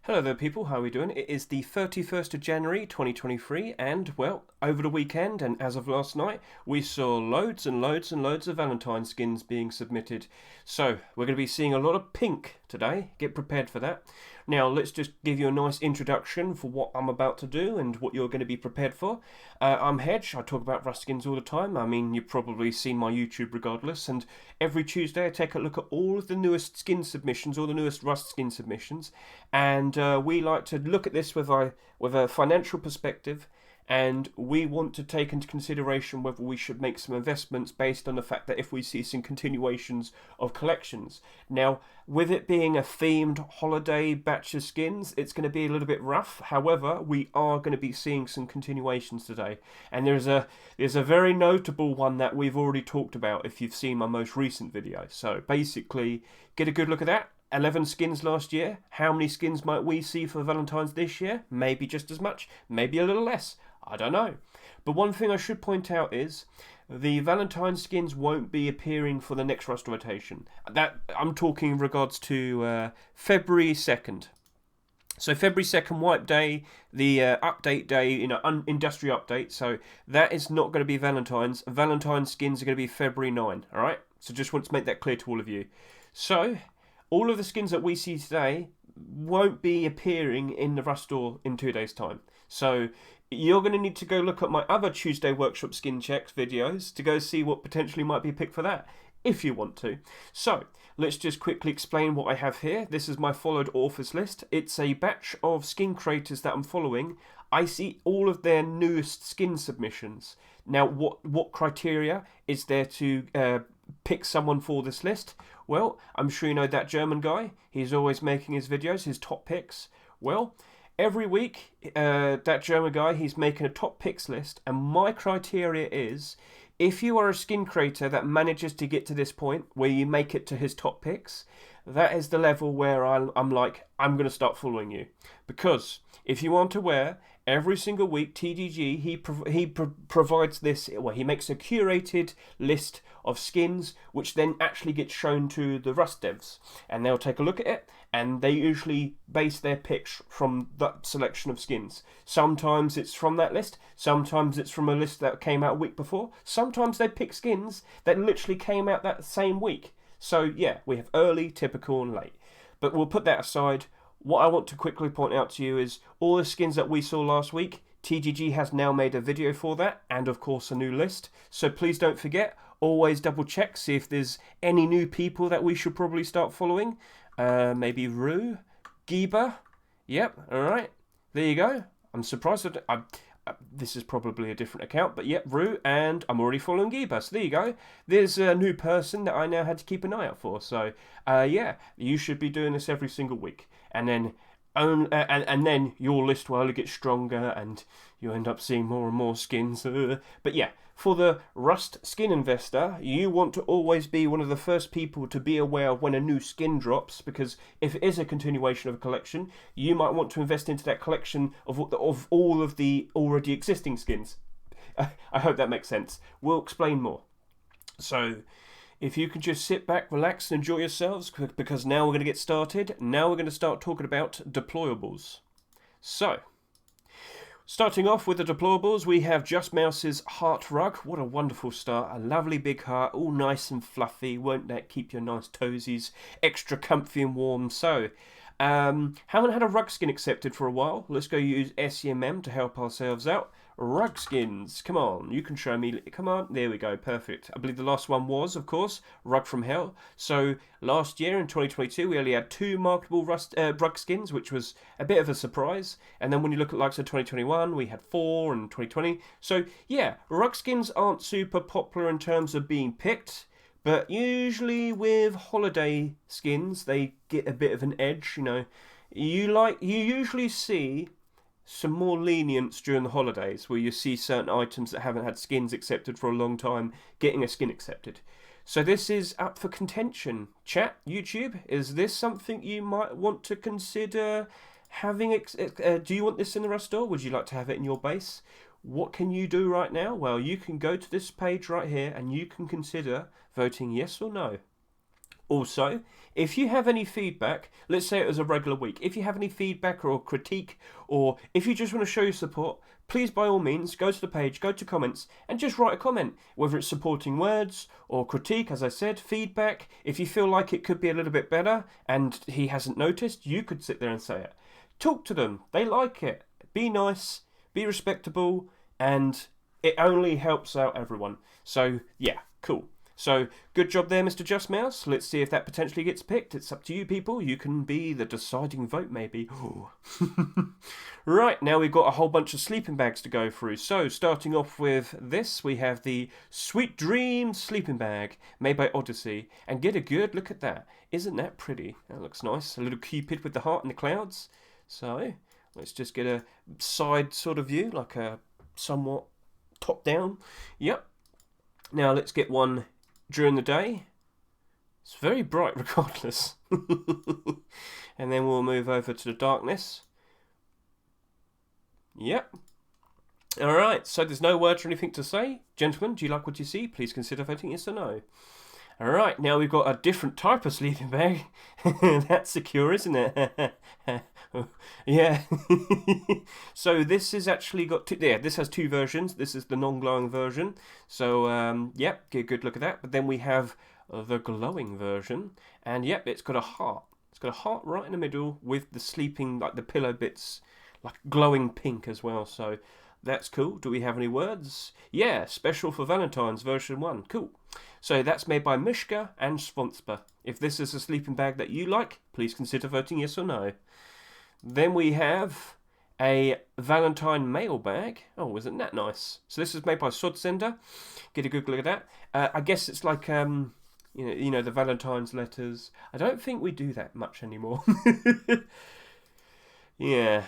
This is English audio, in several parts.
Hello there people, how are we doing? It is the 31st of January 2023 and, well, over the weekend and as of last night, we saw loads and loads and loads of Valentine skins being submitted. So, we're going to be seeing a lot of pink today, get prepared for that. Now, let's just give you a nice introduction for what I'm about to do and what you're going to be prepared for. I'm Hedge, I talk about Rust skins all the time. I mean, you've probably seen my YouTube regardless, and every Tuesday I take a look at all of the newest skin submissions, all the newest Rust skin submissions, and we like to look at this with a financial perspective, and we want to take into consideration whether we should make some investments based on the fact that if we see some continuations of collections. Now, with it being a themed holiday batch of skins, it's going to be a little bit rough. However, we are going to be seeing some continuations today, and there's a very notable one that we've already talked about if you've seen my most recent video. So basically, get a good look at that. 11 skins last year. How many skins might we see for Valentine's this year? Maybe just as much, maybe a little less. I don't know. But one thing I should point out is the Valentine skins won't be appearing for the next Rust rotation. That I'm talking in regards to February 2nd. So February 2nd, Wipe Day, the update day, industry update. So that is not going to be Valentine's. Valentine skins are going to be February 9, alright? So just want to make that clear to all of you. So all of the skins that we see today won't be appearing in the Rust store in 2 days' time. So you're going to need to go look at my other Tuesday Workshop skin checks videos to go see what potentially might be picked for that, if you want to. So let's just quickly explain what I have here. This is my followed authors list. It's a batch of skin creators that I'm following. I see all of their newest skin submissions. Now, what criteria is there to pick someone for this list? Well, I'm sure you know that German guy. He's always making his videos, his top picks. Well, every week, that German guy, he's making a top picks list, and my criteria is, if you are a skin creator that manages to get to this point where you make it to his top picks, that is the level where I'm like, I'm going to start following you. Because if you aren't aware, every single week, TGG, he provides this, well, he makes a curated list of skins, which then actually gets shown to the Rust devs. And they'll take a look at it, and they usually base their picks from that selection of skins. Sometimes it's from that list, sometimes it's from a list that came out a week before, sometimes they pick skins that literally came out that same week. So yeah, we have early, typical, and late. But we'll put that aside. What I want to quickly point out to you is all the skins that we saw last week, TGG has now made a video for that, and of course a new list. So please don't forget, always double check, see if there's any new people that we should probably start following. Maybe Rue, Giba. Yep, alright. There you go. I'm surprised that this is probably a different account, but yep, Rue, and I'm already following Giba. So there you go. There's a new person that I now had to keep an eye out for. So yeah, you should be doing this every single week. And then then your list will only get stronger and you end up seeing more and more skins. But yeah, for the Rust skin investor, you want to always be one of the first people to be aware of when a new skin drops, because if it is a continuation of a collection, you might want to invest into that collection of all of the already existing skins. I hope that makes sense. We'll explain more. So if you can just sit back, relax, and enjoy yourselves, because now we're going to get started. Now we're going to start talking about deployables. So, starting off with the deployables, we have Just Mouse's Heart Rug. What a wonderful start. A lovely big heart, all nice and fluffy. Won't that keep your nice toesies extra comfy and warm? So, haven't had a rug skin accepted for a while. Let's go use SEMM to help ourselves out. Rug skins, come on, you can show me, come on, there we go, perfect. I believe the last one was, of course, Rug from Hell. So last year in 2022 we only had 2 marketable rug skins, which was a bit of a surprise. And then when you look at likes of 2021, we had 4 and 2020. So yeah, rug skins aren't super popular in terms of being picked, but usually with holiday skins they get a bit of an edge, you know. You usually see some more lenience during the holidays, where you see certain items that haven't had skins accepted for a long time getting a skin accepted. So this is up for contention. Chat, YouTube, is this something you might want to consider having? Do you want this in the Rust store? Would you like to have it in your base? What can you do right now? Well, you can go to this page right here and you can consider voting yes or no. Also, if you have any feedback, let's say it was a regular week, if you have any feedback or critique, or if you just want to show your support, please by all means go to the page, go to comments, and just write a comment, whether it's supporting words or critique, as I said, feedback. If you feel like it could be a little bit better and he hasn't noticed, you could sit there and say it. Talk to them, they like it. Be nice, be respectable, and it only helps out everyone. So, yeah, cool. So, good job there, Mr. Just Mouse. Let's see if that potentially gets picked. It's up to you, people. You can be the deciding vote, maybe. Right, now we've got a whole bunch of sleeping bags to go through. So, starting off with this, we have the Sweet Dream sleeping bag, made by Odyssey. And get a good look at that. Isn't that pretty? That looks nice. A little Cupid with the heart in the clouds. So, let's just get a side sort of view, like a somewhat top down. Yep. Now, let's get one during the day. It's very bright regardless. And then we'll move over to the darkness. Yep. Alright, so there's no words or anything to say. Gentlemen, do you like what you see? Please consider voting yes or no. Alright, now we've got a different type of sleeping bag. That's secure, isn't it? Yeah. So this has actually got two, yeah, this has two versions. This is the non-glowing version. So, yep, get a good look at that. But then we have the glowing version. And, yep, it's got a heart. It's got a heart right in the middle with the sleeping, like the pillow bits, like glowing pink as well. So that's cool. Do we have any words? Yeah, special for Valentine's version 1. Cool. So that's made by Mishka and Svonspa. If this is a sleeping bag that you like, please consider voting yes or no. Then we have a Valentine mailbag. Oh, isn't that nice? So this is made by Sodsender. Get a good look at that. I guess it's like you know the Valentine's letters. I don't think we do that much anymore. Yeah.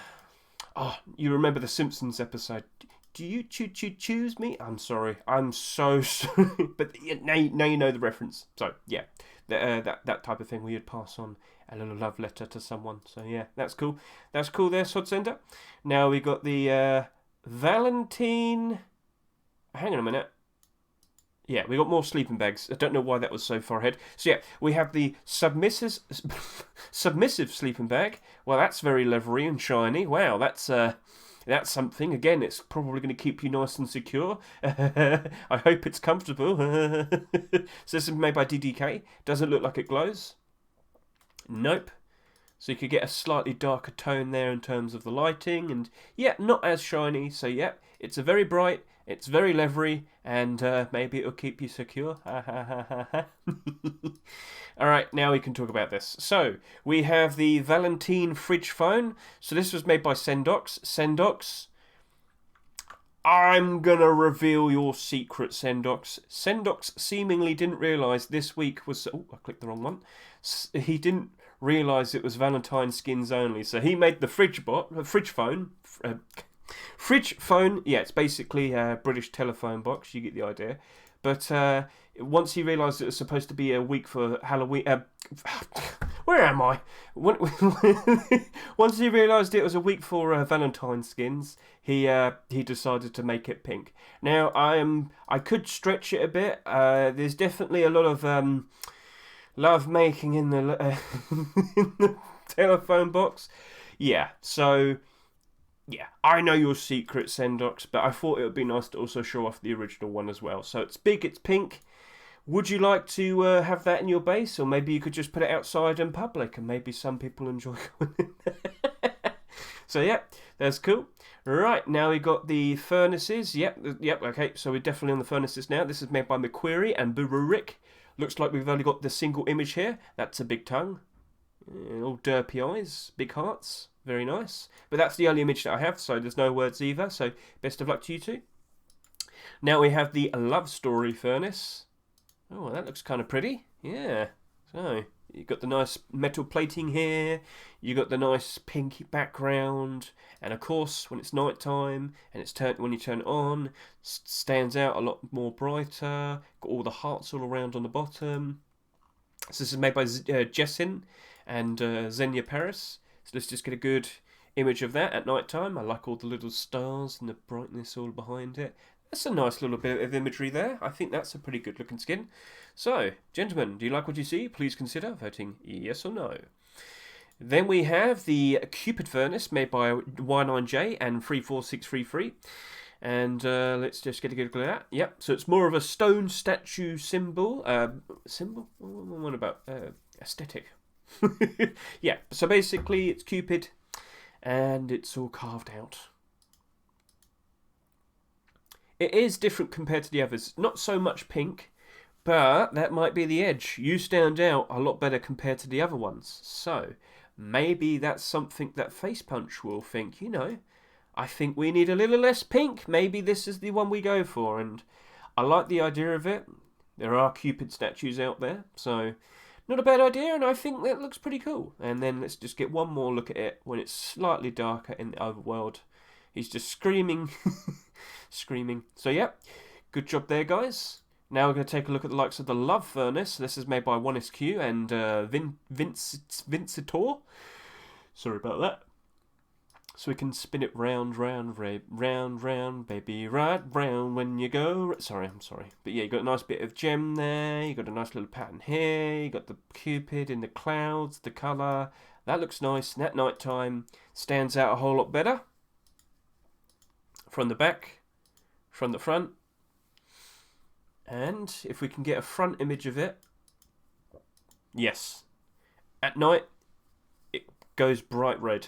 Oh, you remember the Simpsons episode? Do you choose me? I'm sorry. I'm so sorry. But now you know the reference. So, yeah. That type of thing where you'd pass on a little love letter to someone. So, yeah, that's cool. That's cool there, Sodsender. Now we got the Valentine. Hang on a minute. Yeah, we got more sleeping bags. I don't know why that was so far ahead. So yeah, we have the submissive sleeping bag. Well, that's very leathery and shiny. Wow, that's something. Again, it's probably going to keep you nice and secure. I hope it's comfortable. So this is made by DDK. Doesn't look like it glows. Nope. So you could get a slightly darker tone there in terms of the lighting. And yeah, not as shiny. So yeah, it's a very bright. It's very leathery, and maybe it'll keep you secure. Alright, now we can talk about this. So, we have the Valentine fridge phone. So this was made by Sendox. Sendox, I'm gonna reveal your secret, Sendox. Sendox seemingly didn't realise this week was... Oh, I clicked the wrong one. He didn't realise it was Valentine skins only. So he made the fridge phone... Fridge phone, yeah, it's basically a British telephone box, you get the idea. But once he realised it was supposed to be a week for Halloween... where am I? Once he realised it was a week for Valentine skins, he decided to make it pink. Now, I could stretch it a bit. There's definitely a lot of love making in the, in the telephone box. Yeah, so... Yeah, I know your secret, Sendox, but I thought it would be nice to also show off the original one as well. So it's big, it's pink. Would you like to have that in your base? Or maybe you could just put it outside in public and maybe some people enjoy going in there. So yeah, that's cool. Right, now we got the furnaces. Yep, okay, so we're definitely on the furnaces now. This is made by McQuarrie and Bururik. Looks like we've only got the single image here. That's a big tongue. All derpy eyes, big hearts. Very nice. But that's the only image that I have, so there's no words either. So best of luck to you two. Now we have the Love Story furnace. Oh, that looks kind of pretty. Yeah. So you've got the nice metal plating here. You've got the nice pink background. And of course, when it's night time and when you turn it on, stands out a lot more brighter. Got all the hearts all around on the bottom. So this is made by Jessin and Xenia Paris. So let's just get a good image of that at night time. I like all the little stars and the brightness all behind it. That's a nice little bit of imagery there. I think that's a pretty good looking skin. So, gentlemen, do you like what you see? Please consider voting yes or no. Then we have the Cupid Furnace made by Y9J and 34633. And let's just get a good look at that. Yep, so it's more of a stone statue symbol. Symbol? What about aesthetic? Yeah, so basically it's Cupid and it's all carved out. It is different compared to the others. Not so much pink, but that might be the edge. You stand out a lot better compared to the other ones. So maybe that's something that Face Punch will think, you know, I think we need a little less pink. Maybe this is the one we go for. And I like the idea of it. There are Cupid statues out there, so not a bad idea, and I think that looks pretty cool. And then let's just get one more look at it when it's slightly darker in the overworld. He's just screaming, screaming. So yeah, good job there, guys. Now we're going to take a look at the likes of the Love Furnace. This is made by 1SQ and Vincitor. Sorry about that. So we can spin it round, round, round, round, baby, right round when you go. Sorry, I'm sorry. But yeah, you got a nice bit of gem there. You got a nice little pattern here. You got the Cupid in the clouds, the colour. That looks nice. And at night time, stands out a whole lot better. From the back, from the front. And if we can get a front image of it. Yes. At night, it goes bright red.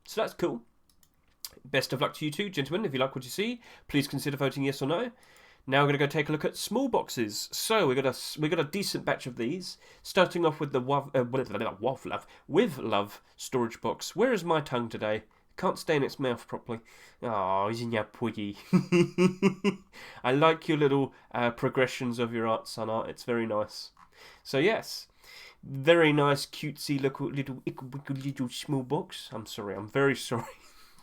So that's cool. Best of luck to you two, gentlemen. If you like what you see, please consider voting yes or no. Now we're going to go take a look at small boxes. So we got a decent batch of these. Starting off with the with Love storage box. Where is my tongue today? Can't stay in its mouth properly. Oh, isn't ya pretty? I like your little progressions of your art, son art. It's very nice. So yes. Very nice, cutesy little small box. I'm sorry, I'm very sorry.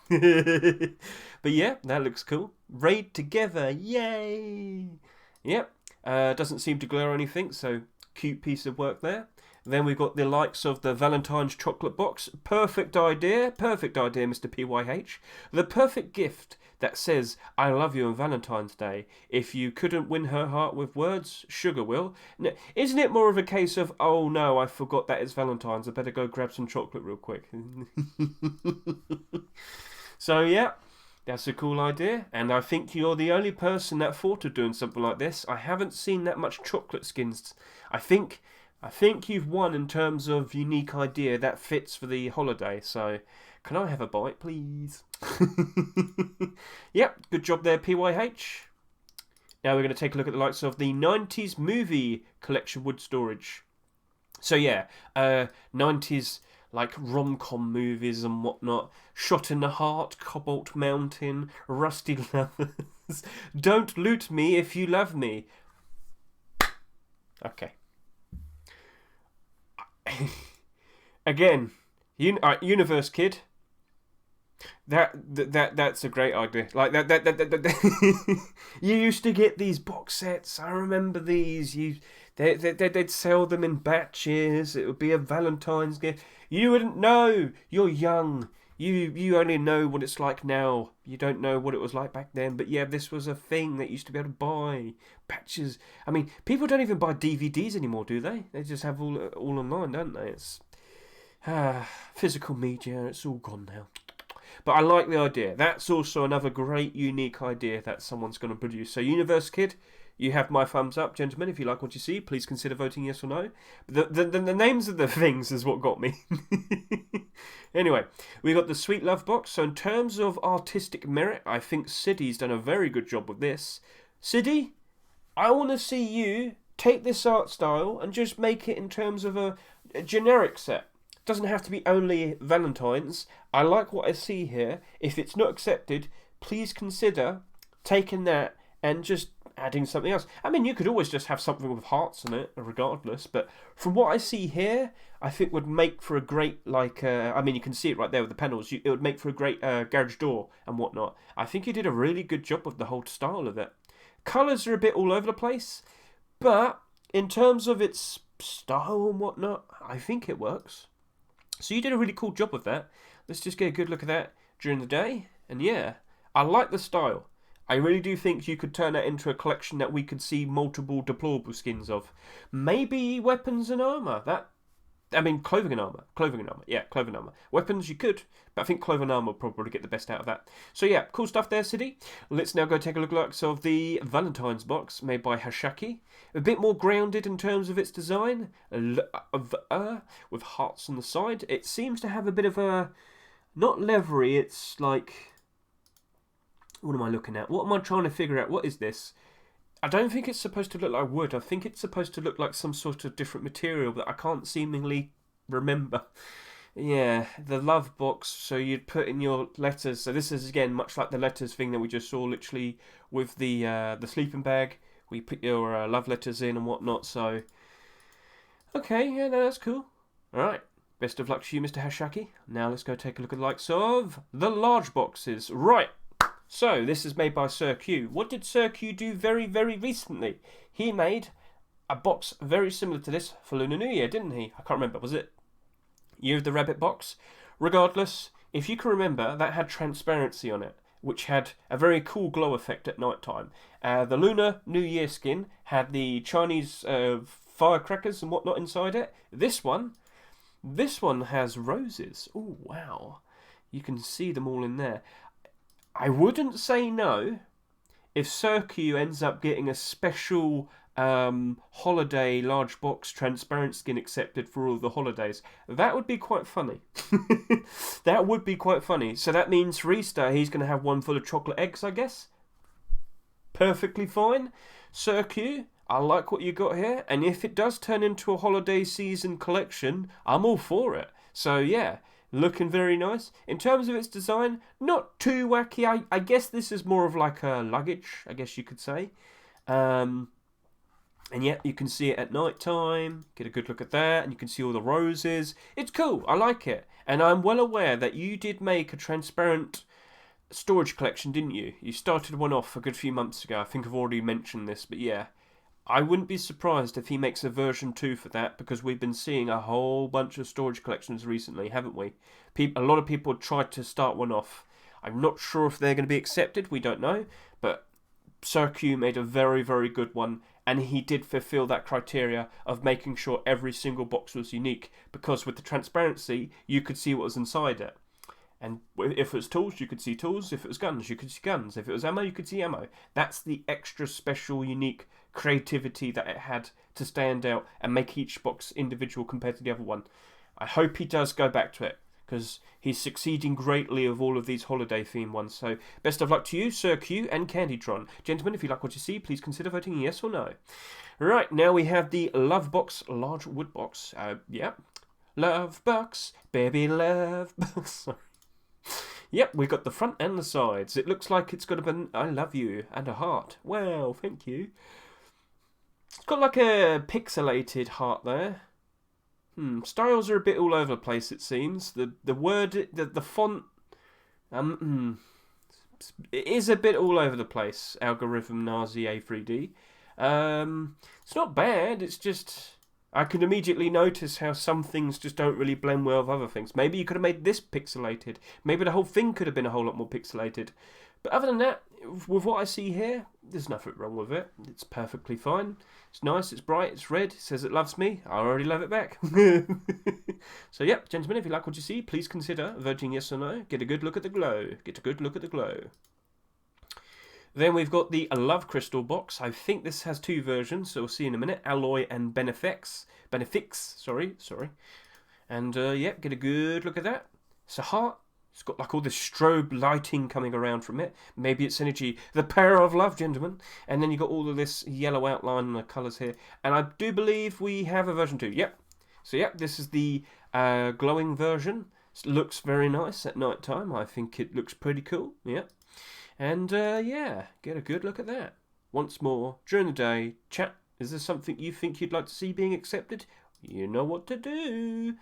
But yeah, that looks cool. Raid together, yay! Yep, doesn't seem to glare or anything, so cute piece of work there. Then we've got the likes of the Valentine's chocolate box. Perfect idea, Mr. PYH. The perfect gift that says, I love you on Valentine's Day. If you couldn't win her heart with words, sugar will. Now, isn't it more of a case of, oh no, I forgot that it's Valentine's, I better go grab some chocolate real quick. So yeah, that's a cool idea. And I think you're the only person that thought of doing something like this. I haven't seen that much chocolate skins. I think you've won in terms of unique idea that fits for the holiday. So, can I have a bite, please? Yep, good job there, PYH. Now we're going to take a look at the likes of the 90s movie collection wood storage. So yeah, 90s like rom-com movies and whatnot. Shot in the Heart, Cobalt Mountain, Rusty Lovers. Don't loot me if you love me. Okay. Again, Universe Kid. That's a great idea. Like that. You used to get these box sets. I remember these. They'd sell them in batches. It would be a Valentine's gift. You wouldn't know. You're young. You only know what it's like now. You don't know what it was like back then. But yeah, this was a thing that you used to be able to buy. Batches. I mean, people don't even buy DVDs anymore, do they? They just have all online, don't they? It's physical media. It's all gone now. But I like the idea. That's also another great, unique idea that someone's going to produce. So, Universe Kid, you have my thumbs up, gentlemen. If you like what you see, please consider voting yes or no. The names of the things is what got me. Anyway, we got the Sweet Love box. So, in terms of artistic merit, I think Siddy's done a very good job with this. Siddy, I want to see you take this art style and just make it in terms of a generic set. Doesn't have to be only Valentine's. I like what I see here. If it's not accepted, please consider taking that and just adding something else. I mean, you could always just have something with hearts in it, regardless. But from what I see here, I think would make for a great, I mean, you can see it right there with the panels. It would make for a great garage door and whatnot. I think you did a really good job with the whole style of it. Colours are a bit all over the place, but in terms of its style and whatnot, I think it works. So you did a really cool job with that. Let's just get a good look at that during the day. And yeah, I like the style. I really do think you could turn that into a collection that we could see multiple deplorable skins of. Maybe weapons and armour. Clothing and armour. Clothing and armour. Yeah, clothing and armour. Weapons, you could, but I think clothing and armour will probably get the best out of that. So yeah, cool stuff there, City. Let's now go take a look at the Valentine's box made by Hashaki. A bit more grounded in terms of its design, with hearts on the side. It seems to have a bit of a, not leathery, it's like, what am I looking at? What am I trying to figure out? What is this? I don't think it's supposed to look like wood. I think it's supposed to look like some sort of different material that I can't seemingly remember. Yeah, the love box, so you'd put in your letters. So this is, again, much like the letters thing that we just saw, literally, with the sleeping bag. We put your love letters in and whatnot, so... Okay, yeah, no, that's cool. Alright, best of luck to you, Mr. Hashaki. Now let's go take a look at the likes of the large boxes. Right, so this is made by Sir Q. What did Sir Q do very, very recently? He made a box very similar to this for Lunar New Year, didn't he? I can't remember, was it Year of the Rabbit box? Regardless, if you can remember, that had transparency on it, which had a very cool glow effect at night time. The Lunar New Year skin had the Chinese firecrackers and whatnot inside it. This one has roses. Oh, wow. You can see them all in there. I wouldn't say no if Sir Q ends up getting a special holiday large box transparent skin accepted for all the holidays. That would be quite funny. That would be quite funny. So that means for Easter he's going to have one full of chocolate eggs, I guess. Perfectly fine. Sir Q, I like what you got here, and if it does turn into a holiday season collection, I'm all for it. So yeah, looking very nice. In terms of its design, not too wacky. I guess this is more of like a luggage, I guess you could say. And yeah, you can see it at night time. Get a good look at that, and you can see all the roses. It's cool. I like it. And I'm well aware that you did make a transparent storage collection, didn't you? You started one off a good few months ago. I think I've already mentioned this, but yeah. I wouldn't be surprised if he makes a version 2 for that, because we've been seeing a whole bunch of storage collections recently, haven't we? A lot of people tried to start one off. I'm not sure if they're going to be accepted, we don't know, but Sir Q made a very, very good one, and he did fulfill that criteria of making sure every single box was unique, because with the transparency, you could see what was inside it. And if it was tools, you could see tools. If it was guns, you could see guns. If it was ammo, you could see ammo. That's the extra special, unique creativity that it had to stand out and make each box individual compared to the other one. I hope he does go back to it, because he's succeeding greatly of all of these holiday themed ones. So best of luck to you, Sir Q and Candytron. Gentlemen, if you like what you see, please consider voting yes or no. Right, now we have the Love Box large wood box. Love box, baby love box. Sorry. Yep, we've got the front and the sides. It looks like it's got a I love you and a heart. Well, thank you. It's got like a pixelated heart there. Styles are a bit all over the place, it seems. The word, the font, it is a bit all over the place. Algorithm Nazi A3D. It's not bad, it's just... I can immediately notice how some things just don't really blend well with other things. Maybe you could have made this pixelated. Maybe the whole thing could have been a whole lot more pixelated. But other than that, with what I see here, there's nothing wrong with it. It's perfectly fine. It's nice, it's bright, it's red, it says it loves me. I already love it back. So yep, gentlemen, if you like what you see, please consider voting yes or no. Get a good look at the glow. Get a good look at the glow. Then we've got the Love Crystal box. I think this has 2 versions, so we'll see in a minute. Alloy and Benefix, sorry. And yeah, get a good look at that. It's a heart. It's got like all this strobe lighting coming around from it. Maybe it's energy. The power of love, gentlemen. And then you got all of this yellow outline and the colours here. And I do believe we have a version 2. Yep. So yep, this is the glowing version. It looks very nice at night time. I think it looks pretty cool. Yep. And yeah, get a good look at that. Once more, during the day, chat, is there something you think you'd like to see being accepted? You know what to do.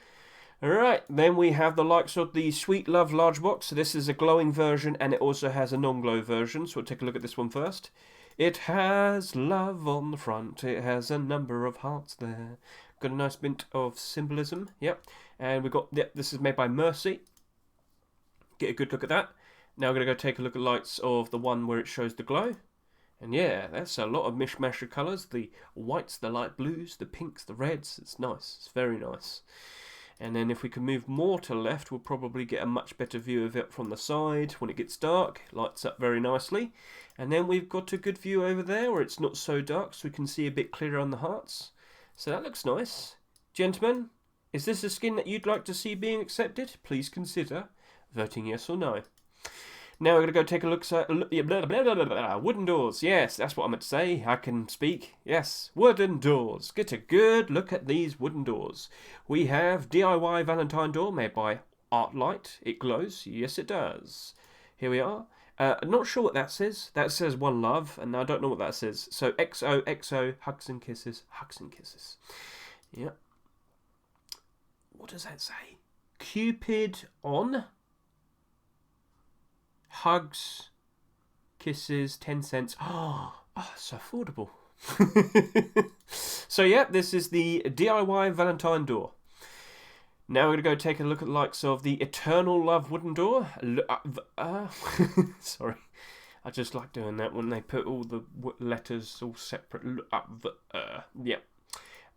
Alright, then we have the likes of the Sweet Love large box. So this is a glowing version, and it also has a non-glow version. So we'll take a look at this one first. It has love on the front. It has a number of hearts there. Got a nice bit of symbolism. Yep. And we've got, yep, this is made by Mercy. Get a good look at that. Now we're going to go take a look at lights of the one where it shows the glow. And yeah, that's a lot of mishmash of colours. The whites, the light blues, the pinks, the reds. It's nice. It's very nice. And then if we can move more to the left, we'll probably get a much better view of it from the side. When it gets dark, it lights up very nicely. And then we've got a good view over there where it's not so dark, so we can see a bit clearer on the hearts. So that looks nice. Gentlemen, is this a skin that you'd like to see being accepted? Please consider voting yes or no. Now we're going to go take a look at wooden doors. Yes, that's what I meant to say. I can speak. Yes, wooden doors. Get a good look at these wooden doors. We have DIY Valentine door made by Artlight. It glows. Yes, it does. Here we are. I'm not sure what that says. That says one love, and I don't know what that says. So XOXO, hugs and kisses, hugs and kisses. Yeah. What does that say? Cupid on. Hugs, kisses, 10 cents. Oh, it's affordable. So yeah, this is the DIY Valentine door. Now we're going to go take a look at the likes of the Eternal Love wooden door. Sorry, I just like doing that when they put all the letters all separate. Yeah.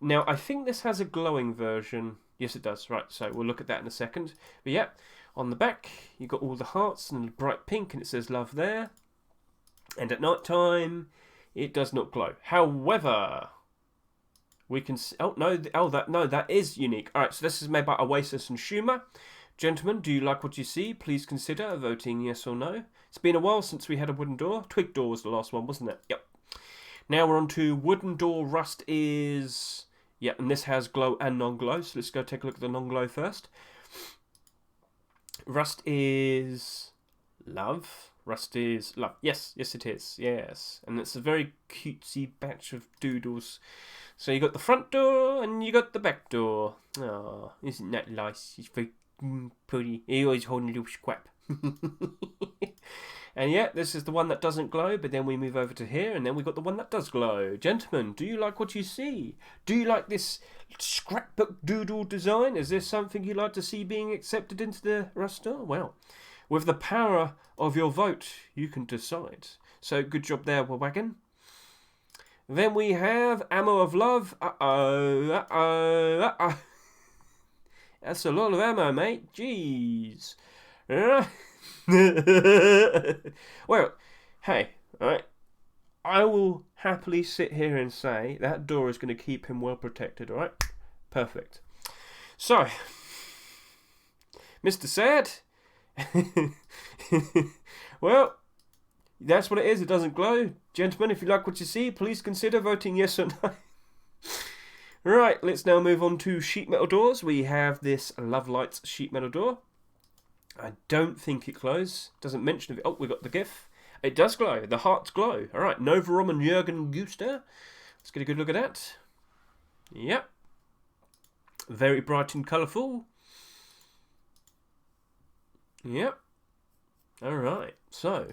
Now I think this has a glowing version. Yes, it does. Right, so we'll look at that in a second. But yeah. On the back, you've got all the hearts and the bright pink, and it says love there. And at night time, it does not glow. However, we can see... Oh, no, that is unique. All right, so this is made by Oasis and Schumer. Gentlemen, do you like what you see? Please consider voting yes or no. It's been a while since we had a wooden door. Twig door was the last one, wasn't it? Yep. Now we're on to wooden door. Rust is... Yep, and this has glow and non-glow. So let's go take a look at the non-glow first. Rust is love. Rust is love. Yes, it is. Yes. And it's a very cutesy batch of doodles. So you got the front door and you got the back door. Oh, isn't that nice? He's very pretty. He always holding a little scrap. And yeah, this is the one that doesn't glow, but then we move over to here, and then we got the one that does glow. Gentlemen, do you like what you see? Do you like this scrapbook doodle design? Is this something you'd like to see being accepted into the Rust store? Well, with the power of your vote, you can decide. So good job there, Wagon. Then we have Ammo of Love. That's a lot of ammo, mate. Jeez. Well, hey, alright, I will happily sit here and say that door is going to keep him well protected, alright? Perfect. So, Mr. Sad, well, that's what it is. It doesn't glow. Gentlemen, if you like what you see, please consider voting yes or no. Right, let's now move on to sheet metal doors. We have this Love Lights sheet metal door. I don't think it glows. Doesn't mention it. Oh, we got the GIF. It does glow. The hearts glow. All right, Novarom and Jürgen Guster. Let's get a good look at that. Yep. Very bright and colourful. Yep. All right. So,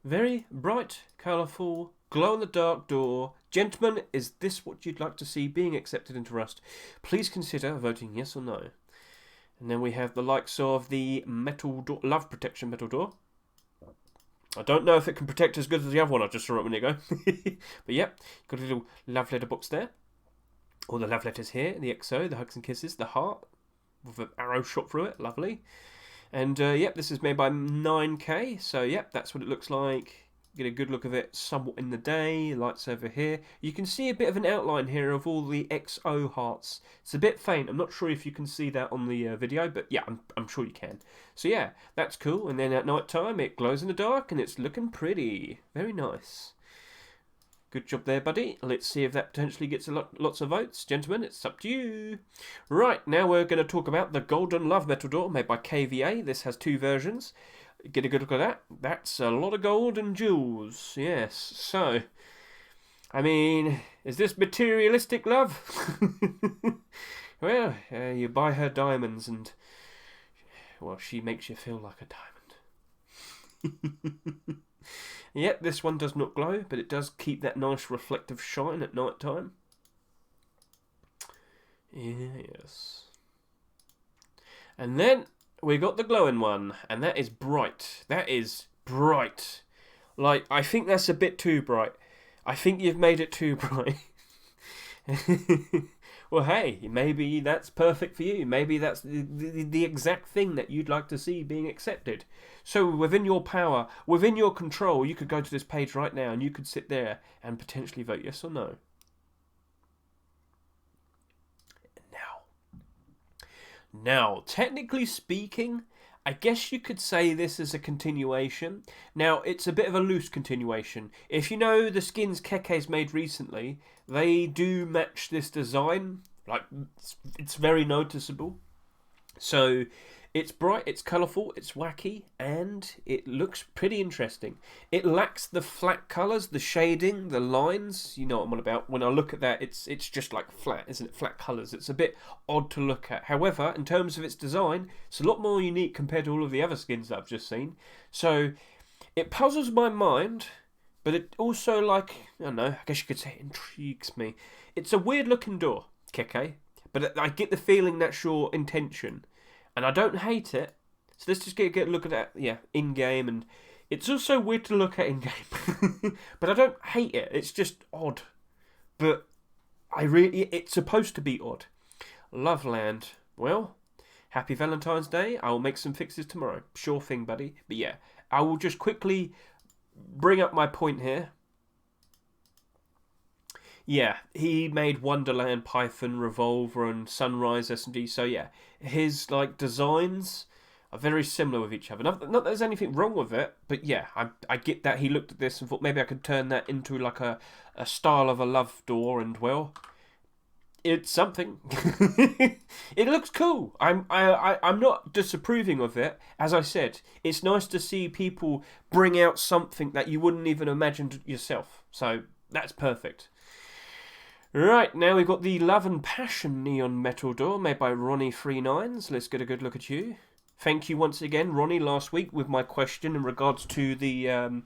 very bright, colourful, glow-in-the-dark door. Gentlemen, is this what you'd like to see being accepted into Rust? Please consider voting yes or no. And then we have the likes of the metal door, love protection metal door. I don't know if it can protect as good as the other one I just saw a minute ago. But yep, got a little love letter box there. All the love letters here, the XO, the hugs and kisses, the heart with an arrow shot through it, lovely. And yep, this is made by 9K, so yep, that's what it looks like. Get a good look of it somewhat in the day. Lights over here. You can see a bit of an outline here of all the XO hearts. It's a bit faint. I'm not sure if you can see that on the video, but yeah, I'm sure you can. So yeah, that's cool. And then at night time, it glows in the dark, and it's looking pretty. Very nice. Good job there, buddy. Let's see if that potentially gets lots of votes. Gentlemen, it's up to you. Right, now we're going to talk about the Golden Love Metal Door made by KVA. This has two versions. Get a good look at that. That's a lot of gold and jewels. Yes. So, I mean, is this materialistic love? Well, you buy her diamonds and, well, she makes you feel like a diamond. Yep, this one does not glow, but it does keep that nice reflective shine at night time. Yes. And then we got the glowing one, and that is bright. That is bright. Like, I think that's a bit too bright. I think you've made it too bright. Well, hey, maybe that's perfect for you. Maybe that's the exact thing that you'd like to see being accepted. So within your power, within your control, you could go to this page right now and you could sit there and potentially vote yes or no. Now, technically speaking, I guess you could say this is a continuation. Now, it's a bit of a loose continuation. If you know the skins Keke's made recently, they do match this design. Like, it's very noticeable. So, it's bright, it's colourful, it's wacky, and it looks pretty interesting. It lacks the flat colours, the shading, the lines. You know what I'm on about. When I look at that, it's just like flat, isn't it? Flat colours. It's a bit odd to look at. However, in terms of its design, it's a lot more unique compared to all of the other skins that I've just seen. So, it puzzles my mind, but it also, like, I don't know, I guess you could say it intrigues me. It's a weird looking door, Keke, but I get the feeling that's your intention. And I don't hate it. So let's just get a look at that, in-game. And it's also weird to look at in-game. But I don't hate it. It's just odd. But it's supposed to be odd. Loveland. Well, happy Valentine's Day. I will make some fixes tomorrow. Sure thing, buddy. But yeah, I will just quickly bring up my point here. Yeah, he made Wonderland, Python, Revolver, and Sunrise S&D. So yeah, his like designs are very similar with each other. Not that there's anything wrong with it, but yeah, I get that he looked at this and thought maybe I could turn that into like a style of a love door, and well, it's something. It looks cool. I'm not disapproving of it. As I said, it's nice to see people bring out something that you wouldn't even imagine yourself. So that's perfect. Right, now we've got the Love and Passion neon metal door made by Ronnie39s. Let's get a good look at you. Thank you once again, Ronnie, last week with my question in regards to the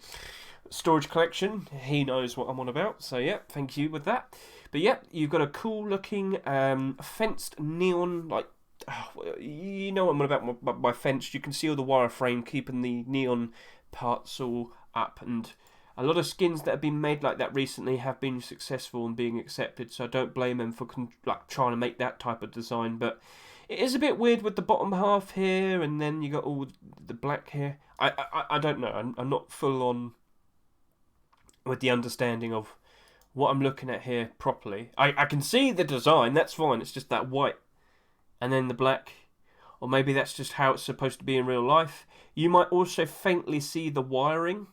storage collection. He knows what I'm on about, so yeah, thank you with that. But yeah, you've got a cool looking fenced neon, like, you know what I'm on about by fenced. You can see all the wireframe keeping the neon parts all up, and a lot of skins that have been made like that recently have been successful and being accepted, so I don't blame them for like trying to make that type of design. But it is a bit weird with the bottom half here, and then you got all the black here. I don't know. I'm not full on with the understanding of what I'm looking at here properly. I can see the design, that's fine. It's just that white and then the black. Or maybe that's just how it's supposed to be in real life. You might also faintly see the wiring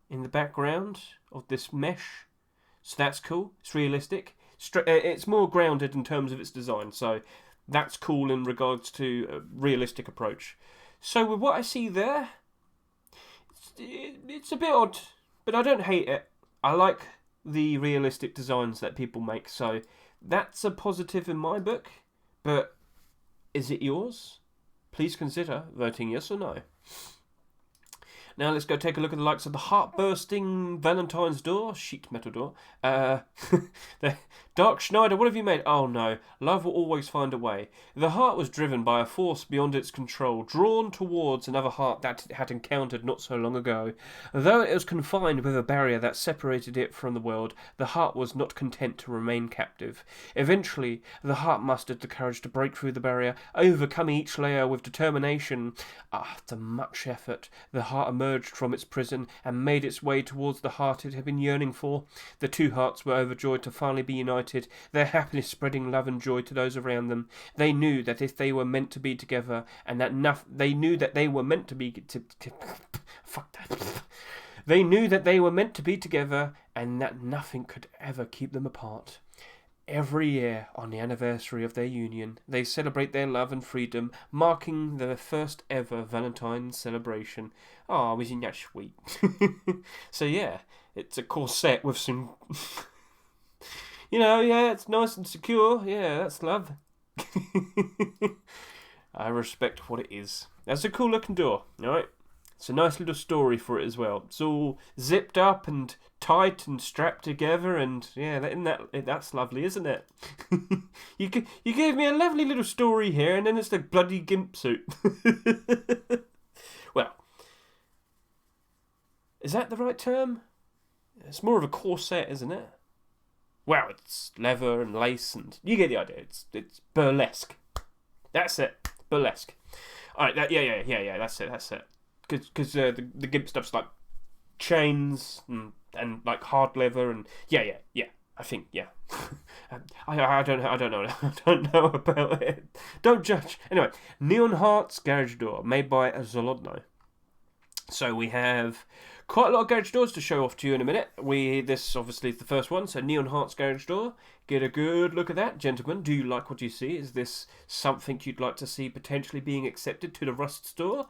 in the background of this mesh, so that's cool. It's realistic. It's more grounded in terms of its design, so that's cool in regards to a realistic approach. So with what I see there, it's a bit odd, but I don't hate it. I like the realistic designs that people make, so that's a positive in my book. But is it yours? Please consider voting yes or no. Now let's go take a look at the likes of the heart-bursting Valentine's door, sheet metal door. The Dark Schneider, what have you made? Oh no, love will always find a way. The heart was driven by a force beyond its control, drawn towards another heart that it had encountered not so long ago. Though it was confined with a barrier that separated it from the world, the heart was not content to remain captive. Eventually, the heart mustered the courage to break through the barrier, overcome each layer with determination. After much effort, the heart emerged from its prison and made its way towards the heart it had been yearning for. The two hearts were overjoyed to finally be united, their happiness spreading love and joy to those around them. They knew that if they were meant to be together, and that they knew that they were meant to be fuck that. They knew that they were meant to be together, and that nothing could ever keep them apart. Every year, on the anniversary of their union, they celebrate their love and freedom, marking their first ever Valentine's celebration. Oh, isn't that sweet? So yeah, it's a corset with some... it's nice and secure. Yeah, that's love. I respect what it is. That's a cool looking door, alright? It's a nice little story for it as well. It's all zipped up and tight and strapped together, and yeah, that's lovely, isn't it? you gave me a lovely little story here, and then it's the bloody gimp suit. Well, is that the right term? It's more of a corset, isn't it? Well, it's leather and lace, and you get the idea. It's burlesque. That's it, burlesque. All right, yeah. That's it. Because the gimp stuff's like chains and like hard leather and yeah. I think yeah. I don't know. I don't know about it. Don't judge. Anyway, Neon Hearts garage door made by Zolodno. So we have quite a lot of garage doors to show off to you in a minute. This obviously is the first one, so Neon Hearts garage door. Get a good look at that, gentlemen. Do you like what you see? Is this something you'd like to see potentially being accepted to the Rust store?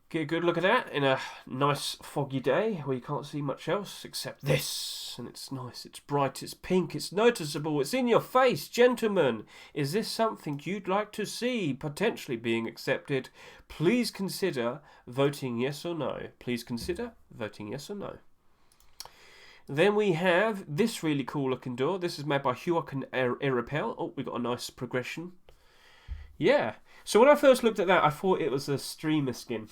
Get a good look at that in a nice foggy day where you can't see much else except this. And it's nice, it's bright, it's pink, it's noticeable, it's in your face. Gentlemen, is this something you'd like to see potentially being accepted? Please consider voting yes or no. Please consider voting yes or no. Then we have this really cool looking door. This is made by Eoka and Headwrap. Oh, we got a nice progression. Yeah. So when I first looked at that, I thought it was a streamer skin.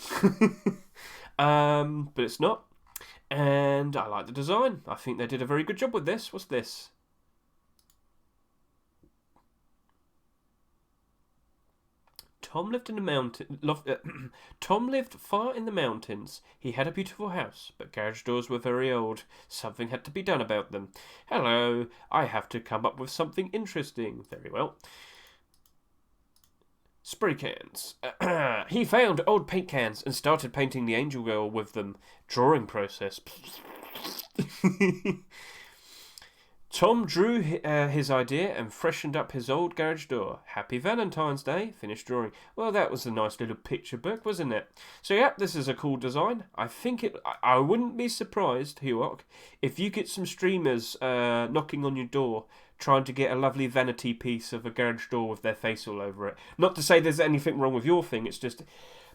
But it's not. And I like the design. I think they did a very good job with this. What's this? Tom lived in the mountain. Tom lived far in the mountains. He had a beautiful house, but garage doors were very old. Something had to be done about them. Hello, I have to come up with something interesting. Very well. Spray cans. He found old paint cans and started painting the angel girl with them. Drawing process. Tom drew his idea and freshened up his old garage door. Happy Valentine's Day. Finished drawing. Well, that was a nice little picture book, wasn't it? So, yeah, this is a cool design. I think I wouldn't be surprised, Eoka, if you get some streamers knocking on your door trying to get a lovely vanity piece of a garage door with their face all over it. Not to say there's anything wrong with your thing, it's just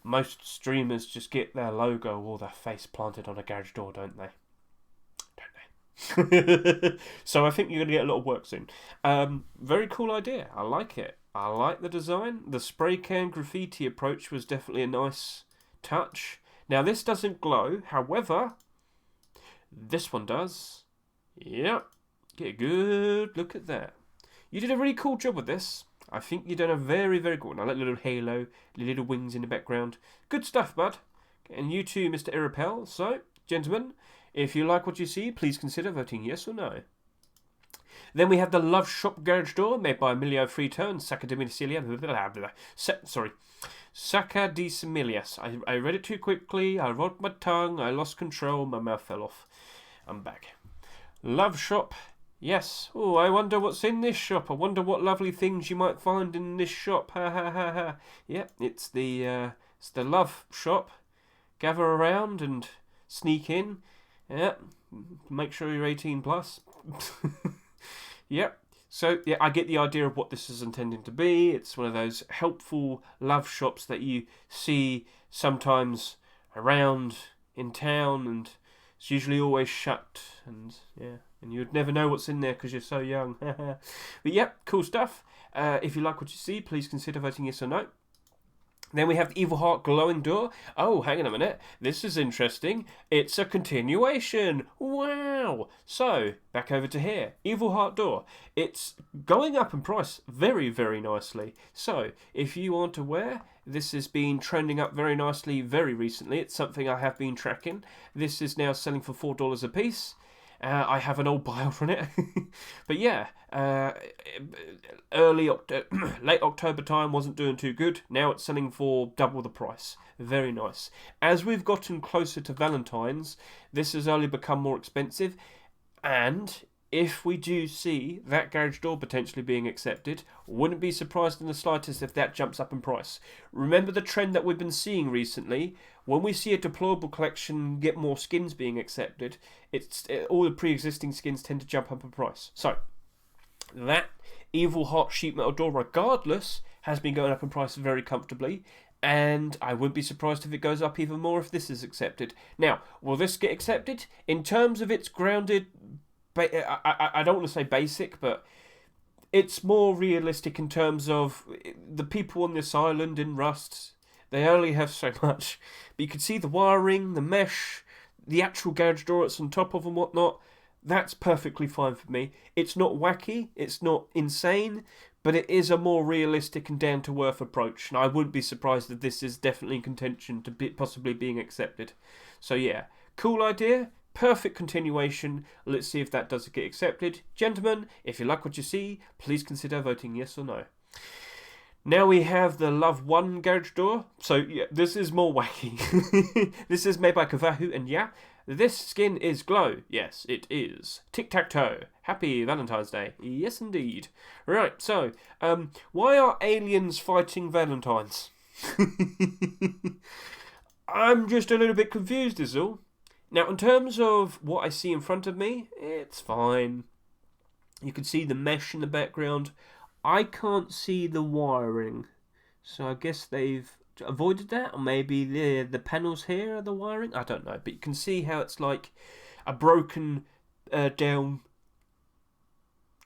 most streamers just get their logo or their face planted on a garage door, don't they? So I think you're going to get a lot of work soon. Very cool idea. I like it. I like the design. The spray can graffiti approach was definitely a nice touch. Now this doesn't glow, however, this one does. Yep. Get a good look at that. You did a really cool job with this. I think you've done a very, very good one. I like the little halo, the little wings in the background. Good stuff, bud. And you too, Mr. Headwrap. So, gentlemen, if you like what you see, please consider voting yes or no. Then we have the Love Shop garage door made by Emilio Frito and Sacca di Semilias. I read it too quickly. I rolled my tongue. I lost control. My mouth fell off. I'm back. Love Shop. Yes. Oh, I wonder what's in this shop. I wonder what lovely things you might find in this shop. Ha ha ha ha. Yep, it's the Love Shop. Gather around and sneak in. Yep. Make sure you're 18 plus. Yep. So yeah, I get the idea of what this is intending to be. It's one of those helpful love shops that you see sometimes around in town, and it's usually always shut, and yeah, and you'd never know what's in there because you're so young. But yep, cool stuff. If you like what you see, please consider voting yes or no. Then we have the Evil Heart glowing door. Oh, hang on a minute. This is interesting. It's a continuation. Wow. So, back over to here. Evil Heart door. It's going up in price very, very nicely. So, if you aren't aware, this has been trending up very nicely very recently. It's something I have been tracking. This is now selling for $4 a piece. I have an old buy on it. But yeah, late October time wasn't doing too good. Now it's selling for double the price. Very nice. As we've gotten closer to Valentine's, this has only become more expensive. And if we do see that garage door potentially being accepted, wouldn't be surprised in the slightest if that jumps up in price. Remember the trend that we've been seeing recently? When we see a deployable collection get more skins being accepted, all the pre-existing skins tend to jump up in price. So, that Evil Heart sheet metal door, regardless, has been going up in price very comfortably. And I wouldn't be surprised if it goes up even more if this is accepted. Now, will this get accepted? In terms of its grounded, I don't want to say basic, but it's more realistic in terms of the people on this island in Rust. They only have so much. But you can see the wiring, the mesh, the actual garage door that's on top of and whatnot. That's perfectly fine for me. It's not wacky, it's not insane, but it is a more realistic and down-to-earth approach. And I wouldn't be surprised if this is definitely in contention to possibly being accepted. So yeah, cool idea, perfect continuation. Let's see if that does get accepted. Gentlemen, if you like what you see, please consider voting yes or no. Now we have the Love 1 garage door. So yeah, this is more wacky. This is made by Kavahu, and yeah, this skin is glow. Yes, it is. Tic-tac-toe. Happy Valentine's Day. Yes, indeed. Right, so, why are aliens fighting Valentines? I'm just a little bit confused is all. Now, in terms of what I see in front of me, it's fine. You can see the mesh in the background. I can't see the wiring. So I guess they've avoided that, or maybe the panels here are the wiring. I don't know, but you can see how it's like a broken down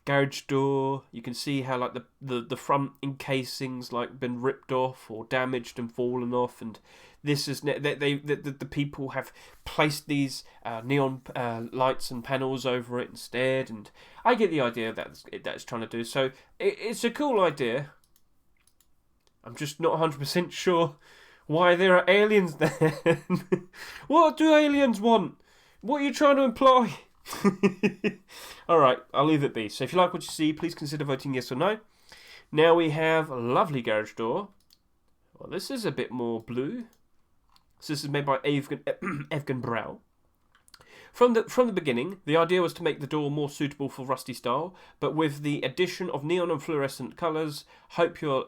garage door. You can see how like the front encasings like been ripped off or damaged and fallen off, and this is the people have placed these neon lights and panels over it instead, and I get the idea that's trying to do. So it's a cool idea. I'm just not 100% sure why there are aliens there. What do aliens want? What are you trying to imply? Alright, I'll leave it be. So if you like what you see, please consider voting yes or no. Now we have a lovely garage door. Well, this is a bit more blue. So this is made by Evgen Brow. From the beginning, the idea was to make the door more suitable for rusty style, but with the addition of neon and fluorescent colours, hope you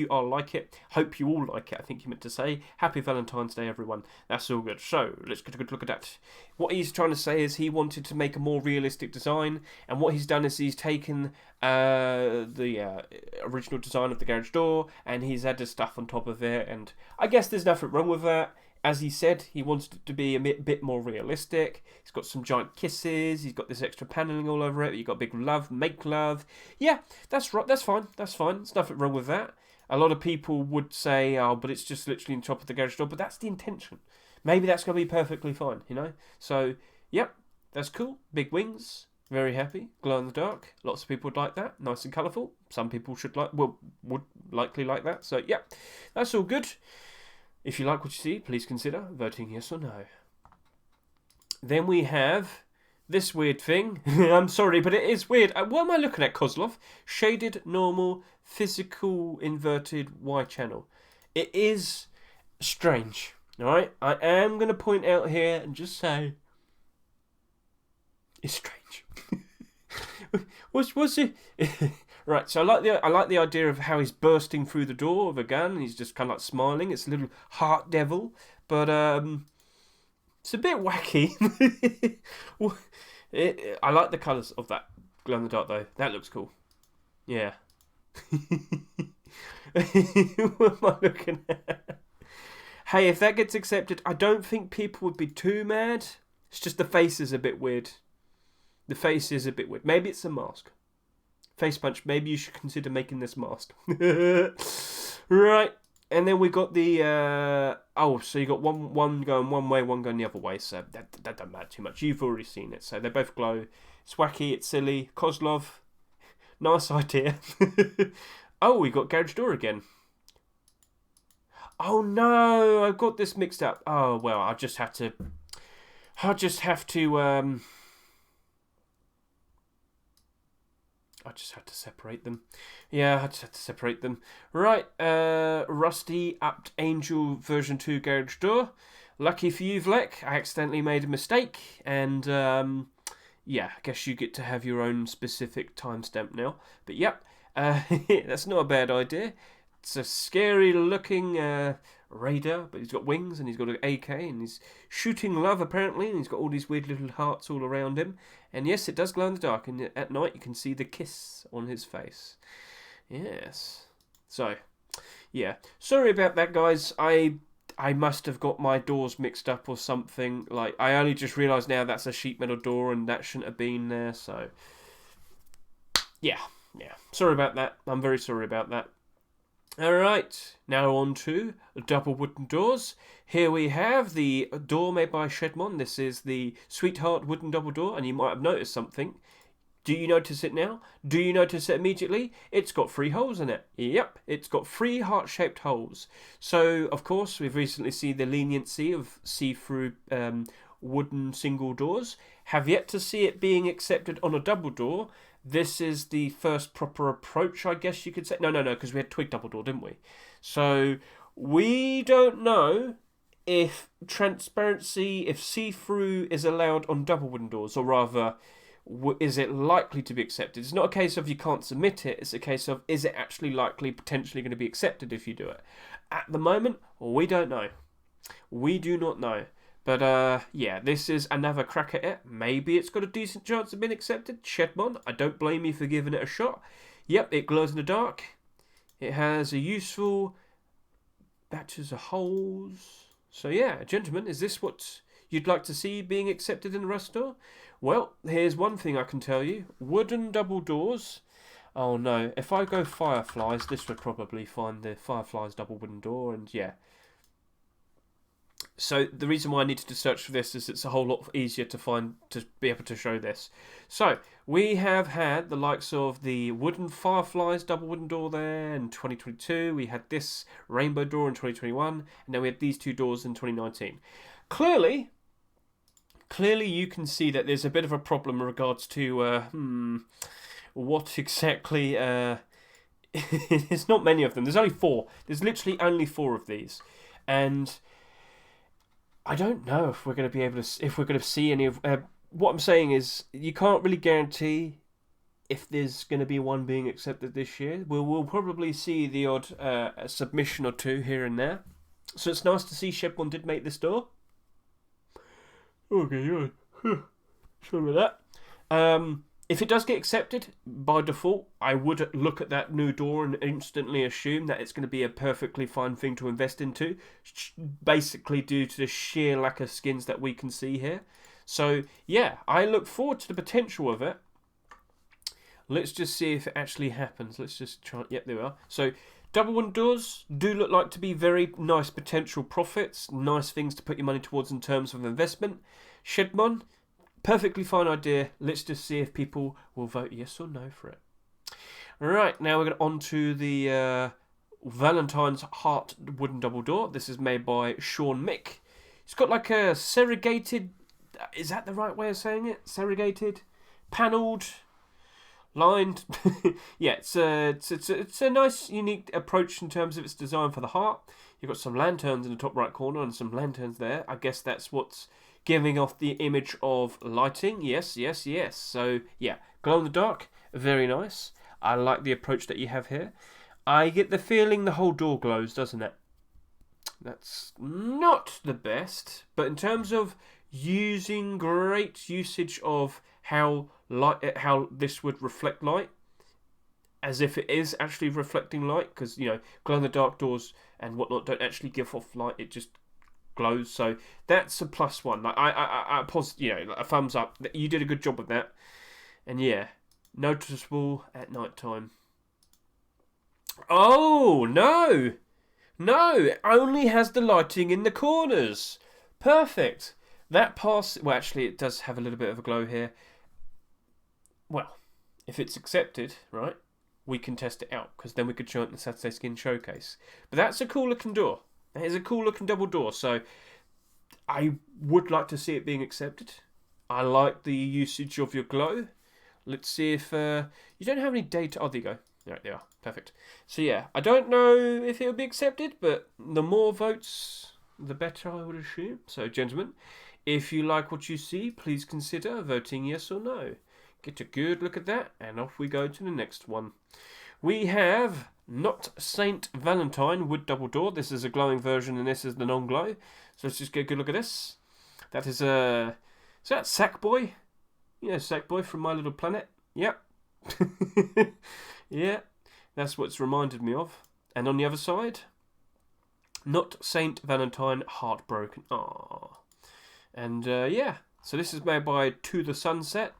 all like it. Hope you all like it, I think you meant to say. Happy Valentine's Day, everyone. That's all good. So, let's get a good look at that. What he's trying to say is he wanted to make a more realistic design, and what he's done is he's taken the original design of the garage door, and he's added stuff on top of it, and I guess there's nothing wrong with that. As he said, he wants it to be a bit more realistic. He's got some giant kisses. He's got this extra paneling all over it. You've got big love, make love. Yeah, that's right. That's fine. That's fine. There's nothing wrong with that. A lot of people would say, oh, but it's just literally on top of the garage door. But that's the intention. Maybe that's going to be perfectly fine, you know? So, yep, that's cool. Big wings. Very happy. Glow in the dark. Lots of people would like that. Nice and colourful. Some people would likely like that. So, yep, that's all good. If you like what you see, please consider voting yes or no. Then we have this weird thing. I'm sorry, but it is weird. What am I looking at, Kozlov? Shaded, normal, physical, inverted Y channel. It is strange, alright? I am going to point out here and just say it's strange. What's it? Right, so I like the idea of how he's bursting through the door with a gun and he's just kind of like smiling. It's a little heart devil, but it's a bit wacky. I like the colours of that glow in the dark though. That looks cool. Yeah. What am I looking at? Hey, if that gets accepted, I don't think people would be too mad. It's just the face is a bit weird. The face is a bit weird. Maybe it's a mask. Face punch, maybe you should consider making this mask. Right, and then we got the so you got one going one way, one going the other way, so that doesn't matter too much. You've already seen it, so they both glow. It's wacky, it's silly. Kozlov, nice idea. Oh, we got garage door again. Oh no, I've got this mixed up. Oh well, I just have to separate them. Yeah, I just had to separate them. Right, Rusty Apt Angel version 2 garage door. Lucky for you, Vlek, I accidentally made a mistake, and yeah, I guess you get to have your own specific timestamp now. But yep, that's not a bad idea. It's a scary looking raider, but he's got wings and he's got an AK and he's shooting love apparently, and he's got all these weird little hearts all around him. And yes, it does glow in the dark, and at night you can see the kiss on his face. Yes. So, Yeah. Sorry about that, guys. I must have got my doors mixed up or something. Like, I only just realised now that's a sheet metal door and that shouldn't have been there, so... Yeah. Sorry about that. I'm very sorry about that. Alright, now on to double wooden doors. Here we have the door made by Shedmon. This is the Sweetheart wooden double door, and you might have noticed something. Do you notice it now? Do you notice it immediately? It's got 3 holes in it. Yep, it's got 3 heart-shaped holes. So, of course, we've recently seen the leniency of see-through wooden single doors. Have yet to see it being accepted on a double door. This is the first proper approach, I guess you could say. No, because we had twig double door, didn't we? So, we don't know if transparency, if see-through is allowed on double wooden doors, or rather... is it likely to be accepted? It's not a case of you can't submit it, it's a case of is it actually likely, potentially going to be accepted if you do it. At the moment, we don't know. We do not know. But yeah, this is another crack at it. Maybe it's got a decent chance of being accepted. Shedmon, I don't blame you for giving it a shot. Yep, it glows in the dark. It has a useful batches of holes. So yeah, gentlemen, is this what you'd like to see being accepted in the Rust store? Well, here's one thing I can tell you. Wooden double doors. Oh no, if I go Fireflies, this would probably find the Fireflies double wooden door, and yeah. So the reason why I needed to search for this is it's a whole lot easier to find, to be able to show this. So, we have had the likes of the wooden Fireflies double wooden door there in 2022. We had this rainbow door in 2021, and then we had these 2 doors in 2019. Clearly you can see that there's a bit of a problem in regards to what exactly. There's not many of them. There's only 4. There's literally only 4 of these, and I don't know if we're going to be able to. If we're going to see any of. What I'm saying is, you can't really guarantee if there's going to be one being accepted this year. We'll probably see the odd submission or 2 here and there. So it's nice to see Shedmon did make this door. Okay, sorry about that. If it does get accepted, by default, I would look at that new door and instantly assume that it's going to be a perfectly fine thing to invest into, basically due to the sheer lack of skins that we can see here. So, yeah, I look forward to the potential of it. Let's just see if it actually happens. Let's just try... Yep, there we are. So, double wooden doors do look like to be very nice potential profits, nice things to put your money towards in terms of investment. Shedmon, perfectly fine idea. Let's just see if people will vote yes or no for it. Right, now we're going on to the Valentine's Heart wooden double door. This is made by Sean Mick. It's got like a segregated... Is that the right way of saying it? Segregated? Panelled? Lined? Yeah, it's a nice, unique approach in terms of its design for the heart. You've got some lanterns in the top right corner and some lanterns there. I guess that's what's giving off the image of lighting. Yes. So, yeah, glow in the dark, very nice. I like the approach that you have here. I get the feeling the whole door glows, doesn't it? That's not the best, but in terms of using great usage of how this would reflect light, as if it is actually reflecting light, because, you know, glow-in-the-dark doors and whatnot don't actually give off light, it just glows. So that's a +1. Like, I a thumbs up. You did a good job with that. And yeah, noticeable at night time. Oh, no! No, it only has the lighting in the corners. Perfect. That pass... Well, actually, it does have a little bit of a glow here. Well, if it's accepted, right, we can test it out, because then we could show it in the Saturday Skin Showcase. But that's a cool looking door. That is a cool looking double door, so I would like to see it being accepted. I like the usage of your glow. Let's see if... you don't have any data... Oh, there you go. Right, there you are. Perfect. So yeah, I don't know if it'll be accepted, but the more votes, the better, I would assume. So, gentlemen, if you like what you see, please consider voting yes or no. Get a good look at that, and off we go to the next one. We have Not Saint Valentine wood double door. This is a glowing version, and this is the non-glow. So let's just get a good look at this. That is a... Is that Sackboy? Yeah, Sackboy from My Little Planet. Yep. Yeah, that's what it's reminded me of. And on the other side, Not Saint Valentine, Heartbroken. Aww. And yeah, so this is made by To The Sunset.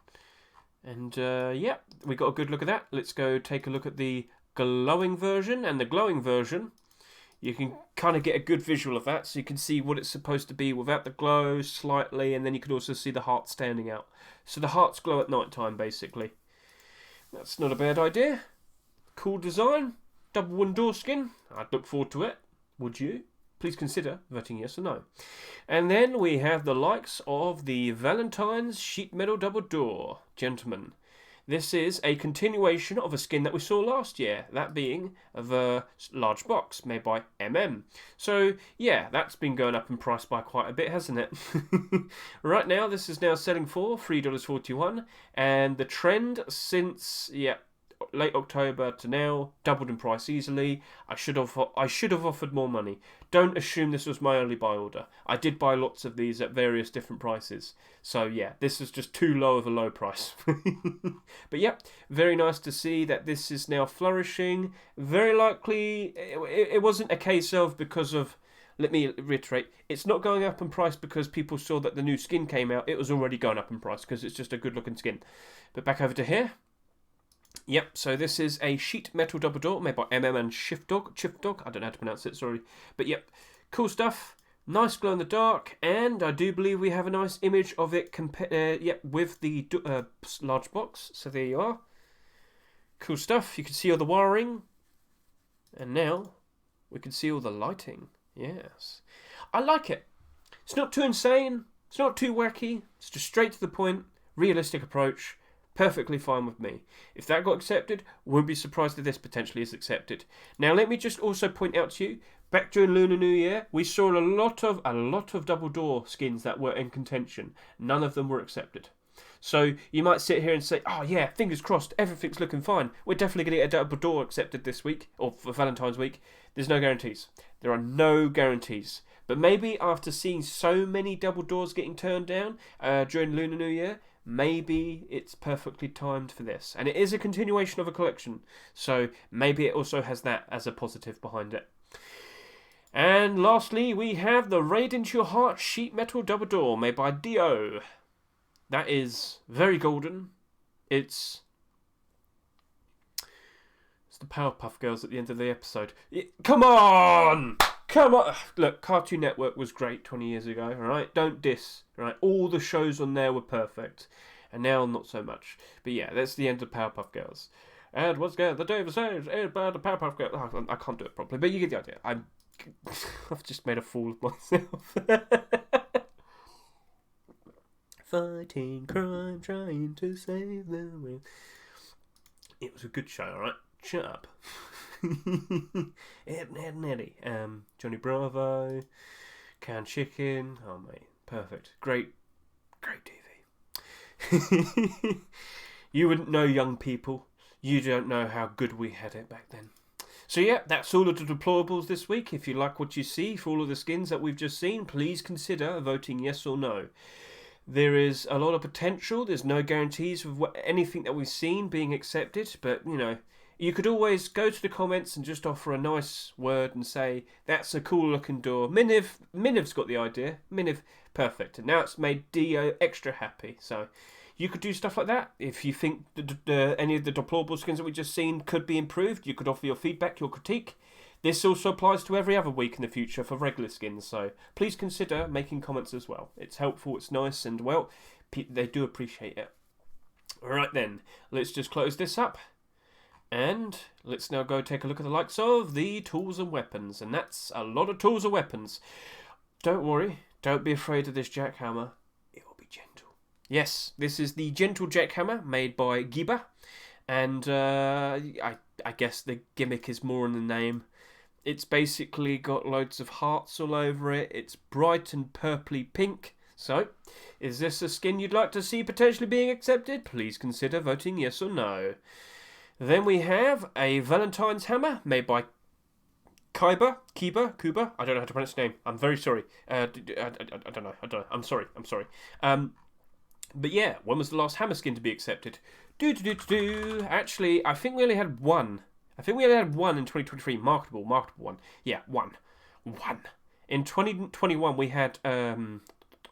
And yeah, we got a good look at that. Let's go take a look at the glowing version. And the glowing version, you can kind of get a good visual of that. So you can see what it's supposed to be without the glow slightly. And then you can also see the heart standing out. So the hearts glow at night time, basically. That's not a bad idea. Cool design. Double one door skin. I'd look forward to it. Would you? Please consider voting yes or no. And then we have the likes of the Valentines Sheet Metal Double Door. Gentlemen, this is a continuation of a skin that we saw last year. That being the large box made by So, yeah, that's been going up in price by quite a bit, hasn't it? Right now, this is now selling for $3.41. And the trend since, late October to now, doubled in price easily. I should have offered more money. Don't assume this was my only buy order. I did buy lots of these at various different prices. So yeah, this is just too low of a low price. But yeah, very nice to see that this is now flourishing. Very likely, it wasn't a case of because of, let me reiterate, it's not going up in price because people saw that the new skin came out. It was already going up in price because it's just a good looking skin. But back over to here. Yep, so this is a sheet metal double door made by and Shift Dog. I don't know how to pronounce it, sorry. But yep, cool stuff. Nice glow in the dark, and I do believe we have a nice image of it with the large box. So there you are. Cool stuff. You can see all the wiring. And now we can see all the lighting. Yes. I like it. It's not too insane. It's not too wacky. It's just straight to the point. Realistic approach. Perfectly fine with me. If that got accepted, wouldn't be surprised if this potentially is accepted. Now, let me just also point out to you, back during Lunar New Year, we saw a lot of double door skins that were in contention. None of them were accepted. So you might sit here and say, oh yeah, fingers crossed, everything's looking fine. We're definitely going to get a double door accepted this week, or for Valentine's week. There's no guarantees. There are no guarantees. But maybe after seeing so many double doors getting turned down during Lunar New Year, maybe it's perfectly timed for this. And it is a continuation of a collection, so maybe it also has that as a positive behind it. And lastly, we have the Raid Into Your Heart Sheet Metal Double Door made by Dio. That is very golden. It's the Powerpuff Girls at the end of the episode. Come on! Come on! Look, Cartoon Network was great 20 years ago, alright? Don't diss, right? All the shows on there were perfect. And now, not so much. But yeah, that's the end of Powerpuff Girls. And what's going the David says about the Powerpuff Girls. Oh, I can't do it properly, but you get the idea. I've just made a fool of myself. Fighting crime, trying to save the world. It was a good show, alright? Shut up. Ed and Eddie. Johnny Bravo. Canned Chicken. Oh, mate. Perfect. Great TV. You wouldn't know, young people. You don't know how good we had it back then. So yeah, that's all of the deplorables this week. If you like what you see for all of the skins that we've just seen, please consider voting yes or no. There is a lot of potential. There's no guarantees of anything that we've seen being accepted, but you know, you could always go to the comments and just offer a nice word and say, that's a cool looking door. Miniv's got the idea. Miniv, perfect. And now it's made Dio extra happy. So you could do stuff like that. If you think any of the deplorable skins that we've just seen could be improved, you could offer your feedback, your critique. This also applies to every other week in the future for regular skins, so please consider making comments as well. It's helpful, it's nice, and well, they do appreciate it. Alright then, let's just close this up. And let's now go take a look at the likes of the tools and weapons. And that's a lot of tools and weapons. Don't worry. Don't be afraid of this jackhammer. It will be gentle. Yes, this is the gentle jackhammer made by Giba. And I guess the gimmick is more in the name. It's basically got loads of hearts all over it. It's bright and purpley pink. So, is this a skin you'd like to see potentially being accepted? Please consider voting yes or no. Then we have a Valentine's hammer made by Kuba. I don't know how to pronounce the name. I'm very sorry. I don't know. I'm sorry. But yeah, when was the last hammer skin to be accepted? Actually, I think we only had one. I think we only had one in 2023, marketable one. Yeah, one. In 2021, we had 9?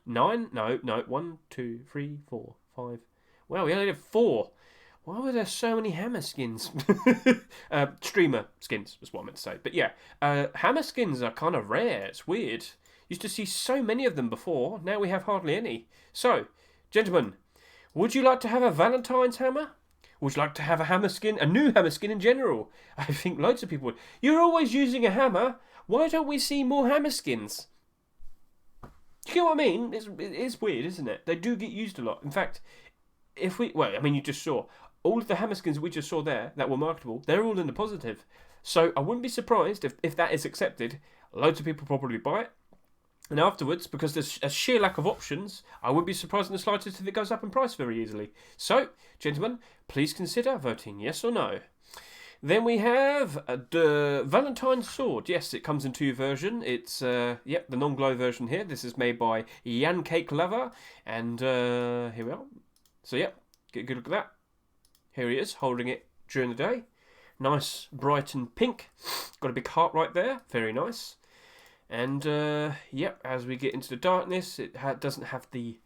No, 1, 2, 3, 4, 5. Well, we only had 4. Why were there so many hammer skins? Streamer skins is what I meant to say. But yeah, hammer skins are kind of rare. It's weird. Used to see so many of them before. Now we have hardly any. So, gentlemen, would you like to have a Valentine's hammer? Would you like to have a hammer skin? A new hammer skin in general? I think loads of people would. You're always using a hammer. Why don't we see more hammer skins? Do you get what I mean? It's weird, isn't it? They do get used a lot. In fact, you just saw all of the hammer skins we just saw there that were marketable. They're all in the positive. So I wouldn't be surprised if that is accepted. Loads of people probably buy it. And afterwards, because there's a sheer lack of options, I wouldn't be surprised in the slightest if it goes up in price very easily. So, gentlemen, please consider voting yes or no. Then we have the Valentine sword. Yes, it comes in 2 versions. It's, the non-glow version here. This is made by Yan Cake Lover. And here we are. So, get a good look at that. Here he is, holding it during the day. Nice, bright and pink. Got a big heart right there. Very nice. And, as we get into the darkness, it doesn't have the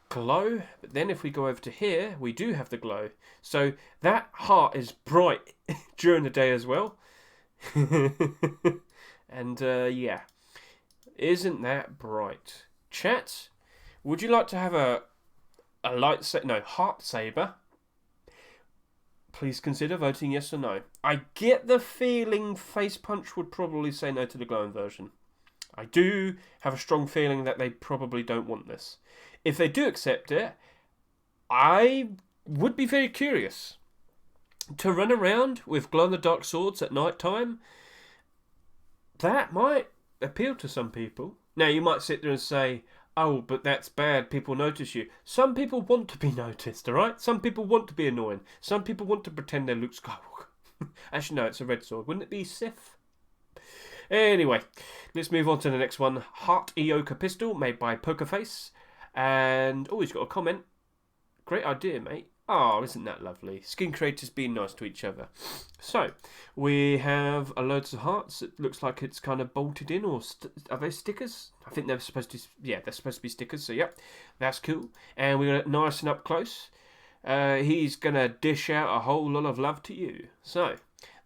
glow. But then if we go over to here, we do have the glow. So that heart is bright during the day as well. And, isn't that bright? Chat, would you like to have a heart saber? Please consider voting yes or no. I get the feeling Face Punch would probably say no to the glowing version. I do have a strong feeling that they probably don't want this. If they do accept it, I would be very curious. To run around with glow-in-the-dark swords at night time, that might appeal to some people. Now, you might sit there and say, oh, but that's bad, people notice you. Some people want to be noticed, alright? Some people want to be annoying. Some people want to pretend they're Luke Skywalker. Actually, no, it's a red sword. Wouldn't it be Sith? Anyway, let's move on to the next one. Heart Eoka pistol, made by Pokerface. And, he's got a comment. Great idea, mate. Oh, isn't that lovely? Skin creators being nice to each other. So, we have loads of hearts. It looks like it's kind of bolted in, or are they stickers? I think they're supposed to, they're supposed to be stickers, so that's cool. And we're going to nice and up close. He's going to dish out a whole lot of love to you. So,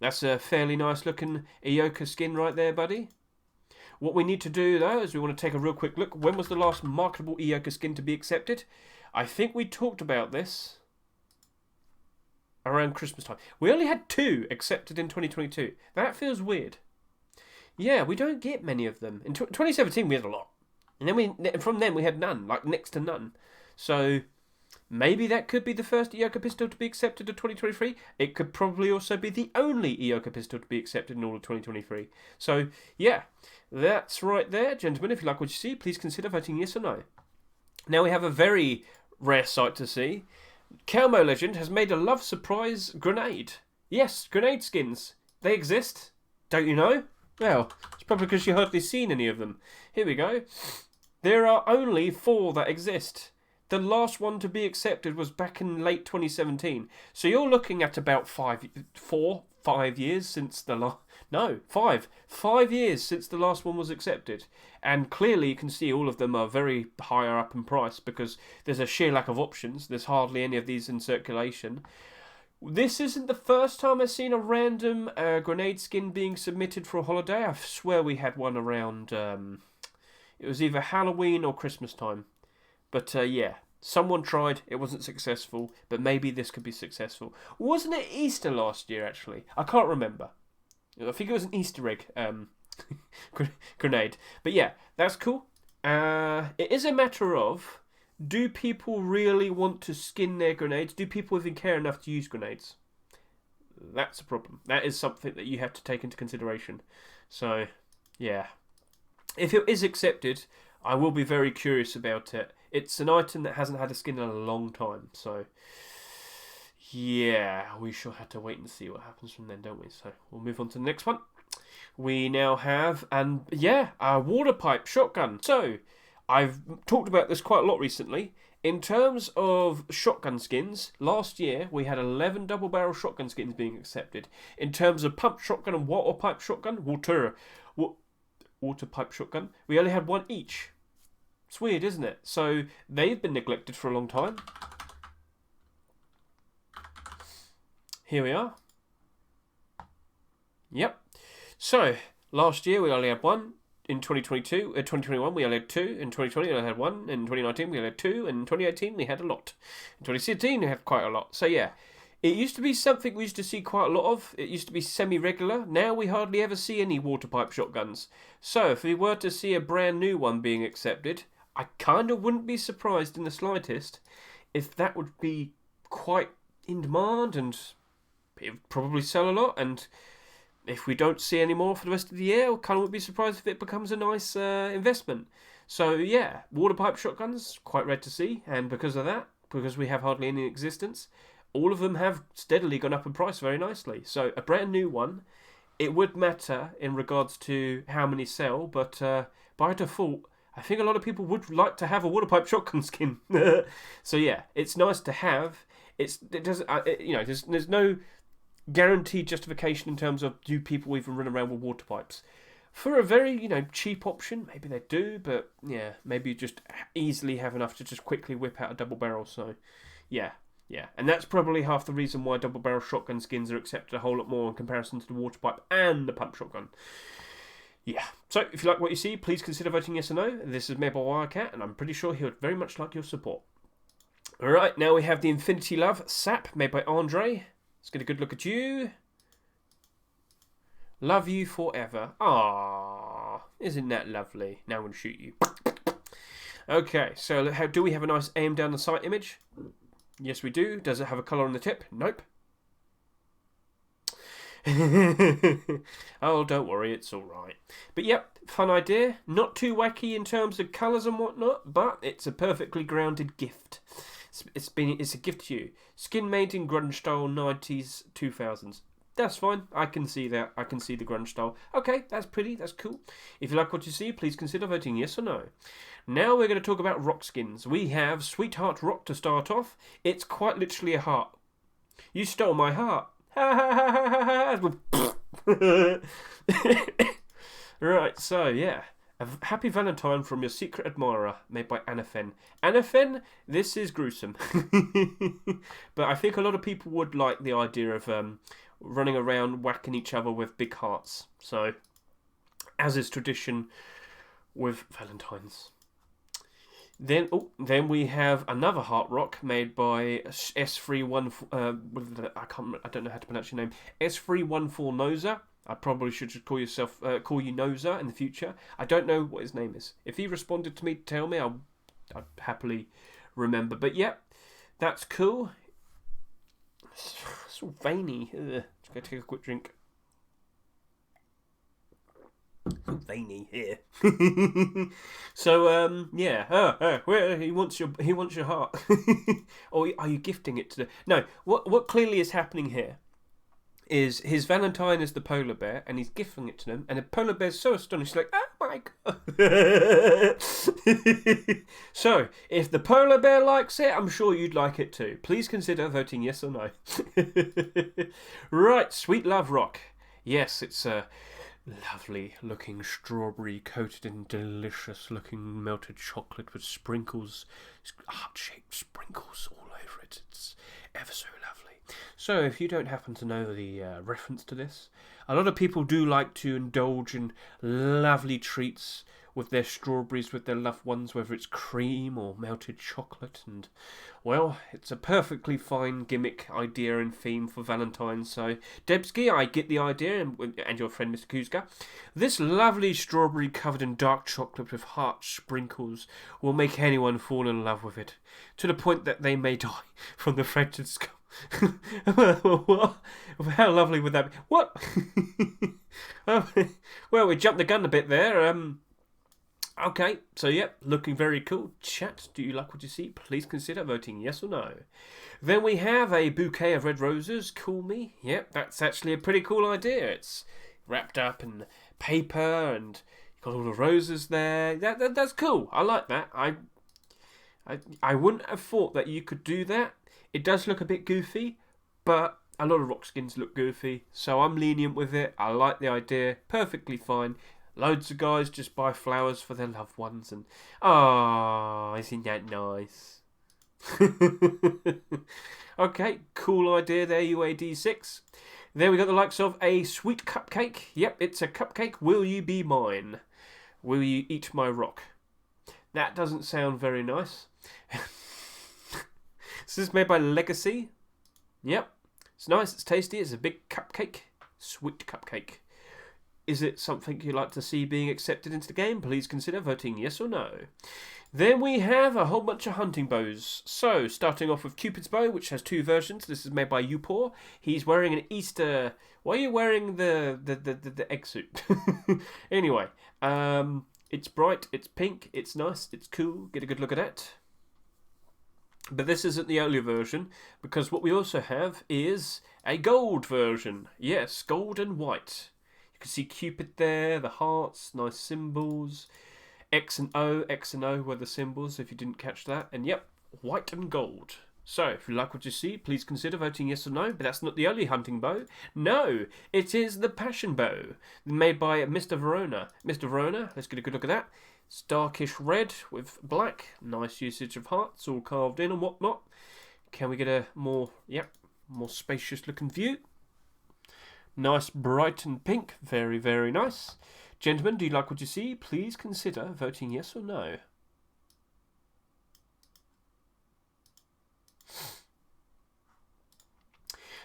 that's a fairly nice looking Eoka skin right there, buddy. What we need to do, though, is we want to take a real quick look. When was the last marketable Eoka skin to be accepted? I think we talked about this around Christmas time. We only had 2 accepted in 2022. That feels weird. Yeah, we don't get many of them. In 2017, we had a lot. And then from then we had none, like next to none. So maybe that could be the first Eoka pistol to be accepted in 2023. It could probably also be the only Eoka pistol to be accepted in all of 2023. So, that's right there, gentlemen. If you like what you see, please consider voting yes or no. Now we have a very rare sight to see. Kelmo Legend has made a love surprise grenade. Yes, grenade skins. They exist. Don't you know? Well, it's probably because you hardly seen any of them. Here we go. There are only 4 that exist. The last one to be accepted was back in late 2017. So you're looking at about 5 years since the last... No, 5. 5 years since the last one was accepted. And clearly you can see all of them are very higher up in price because there's a sheer lack of options. There's hardly any of these in circulation. This isn't the first time I've seen a random grenade skin being submitted for a holiday. I swear we had one around... it was either Halloween or Christmas time. But someone tried, it wasn't successful, but maybe this could be successful. Wasn't it Easter last year, actually? I can't remember. I think it was an Easter egg grenade. But that's cool. It is a matter of, do people really want to skin their grenades? Do people even care enough to use grenades? That's a problem. That is something that you have to take into consideration. So, if it is accepted, I will be very curious about it. It's an item that hasn't had a skin in a long time, so we shall have to wait and see what happens from then, don't we? So we'll move on to the next one. We now have, a water pipe shotgun. So I've talked about this quite a lot recently. In terms of shotgun skins, last year we had 11 double barrel shotgun skins being accepted. In terms of pump shotgun and water pipe shotgun, water pipe shotgun, we only had one each. It's weird, isn't it? So they've been neglected for a long time. Here we are. Yep. So last year we only had one. In 2021 we only had two. In 2020 we only had one. In 2019 we only had two. And in 2018 we had a lot. In 2016 we had quite a lot. So yeah, it used to be something we used to see quite a lot of. It used to be semi-regular. Now we hardly ever see any water pipe shotguns. So if we were to see a brand new one being accepted, I kind of wouldn't be surprised in the slightest if that would be quite in demand and it would probably sell a lot. And if we don't see any more for the rest of the year, I kind of would be surprised if it becomes a nice investment. So yeah, water pipe shotguns, quite rare to see. And because of that, because we have hardly any in existence, all of them have steadily gone up in price very nicely. So a brand new one, it would matter in regards to how many sell, but by default, I think a lot of people would like to have a water pipe shotgun skin. So yeah, it's nice to have. It doesn't, there's no guaranteed justification in terms of do people even run around with water pipes. For a very, cheap option, maybe they do, but yeah, maybe you just easily have enough to just quickly whip out a double barrel. So yeah. And that's probably half the reason why double barrel shotgun skins are accepted a whole lot more in comparison to the water pipe and the pump shotgun. Yeah, so if you like what you see, please consider voting yes or no. This is made by Wildcat, and I'm pretty sure he would very much like your support. Alright, now we have the Infinity Love Sap, made by Andre. Let's get a good look at you. Love you forever. Ah, isn't that lovely? Now I'm going to shoot you. Okay, so do we have a nice aim down the sight image? Yes, we do. Does it have a colour on the tip? Nope. Oh, don't worry, it's alright. But yep, fun idea. Not too wacky in terms of colours and whatnot, but it's a perfectly grounded gift. It's a gift to you. Skin made in grunge style 90s, 2000s. That's fine. I can see that. I can see the grunge style. Okay, that's pretty. That's cool. If you like what you see, please consider voting yes or no. Now we're going to talk about rock skins. We have Sweetheart Rock to start off. It's quite literally a heart. You stole my heart. Right, so yeah. A happy Valentine from your secret admirer, made by Anafen. Anafen, this is gruesome. But I think a lot of people would like the idea of running around whacking each other with big hearts. So, as is tradition with Valentines. Then we have another heart rock made by S31. I don't know how to pronounce your name. S314 Noza. I probably should just call you Noza in the future. I don't know what his name is. If he responded to me to tell me, I'd happily remember. But yeah, that's cool. It's all veiny. Let's go take a quick drink. Veiny here. So yeah. Where he wants your heart. Or are you gifting it to the? No. What clearly is happening here is his Valentine is the polar bear, and he's gifting it to them, and the polar bear's so astonished, like, oh my god. So, if the polar bear likes it, I'm sure you'd like it too. Please consider voting yes or no. Right, Sweet Love Rock. Yes, it's a lovely looking strawberry coated in delicious looking melted chocolate with sprinkles, heart-shaped sprinkles all over it. It's ever so lovely. So if you don't happen to know the reference to this, a lot of people do like to indulge in lovely treats with their strawberries with their loved ones, whether it's cream or melted chocolate, and well, it's a perfectly fine gimmick idea and theme for Valentine's. So Debsky, I get the idea, and your friend Mr. Kuzka. This lovely strawberry covered in dark chocolate with heart sprinkles will make anyone fall in love with it, to the point that they may die from the fractured skull. How lovely would that be? What? Well, we jumped the gun a bit there. Okay, so yep, looking very cool. Chat, do you like what you see? Please consider voting yes or no. Then we have a bouquet of red roses. Cool me. Yep, that's actually a pretty cool idea. It's wrapped up in paper and you've got all the roses there. That's cool. I like that. I wouldn't have thought that you could do that. It does look a bit goofy, but a lot of rock skins look goofy, so I'm lenient with it. I like the idea. Perfectly fine. Loads of guys just buy flowers for their loved ones, and isn't that nice? Okay, cool idea there, UAD6. There we got the likes of a sweet cupcake. Yep, it's a cupcake. Will you be mine? Will you eat my rock? That doesn't sound very nice. This is made by Legacy. Yep, it's nice, it's tasty, it's a big cupcake. Sweet cupcake. Is it something you'd like to see being accepted into the game? Please consider voting yes or no. Then we have a whole bunch of hunting bows. So, starting off with Cupid's bow, which has 2 versions. This is made by Upor. He's wearing an Easter... Why are you wearing the egg suit? Anyway, it's bright, it's pink, it's nice, it's cool. Get a good look at that. But this isn't the only version, because what we also have is a gold version. Yes, gold and white. You can see Cupid there, the hearts, nice symbols. X and O were the symbols if you didn't catch that. And yep, white and gold. So, if you like what you see, please consider voting yes or no. But that's not the only hunting bow. No, it is the Passion Bow, made by Mr. Verona. Mr. Verona, let's get a good look at that. It's darkish red with black. Nice usage of hearts, all carved in and whatnot. Can we get a more spacious looking view? Nice bright and pink. Very, very nice. Gentlemen, do you like what you see? Please consider voting yes or no.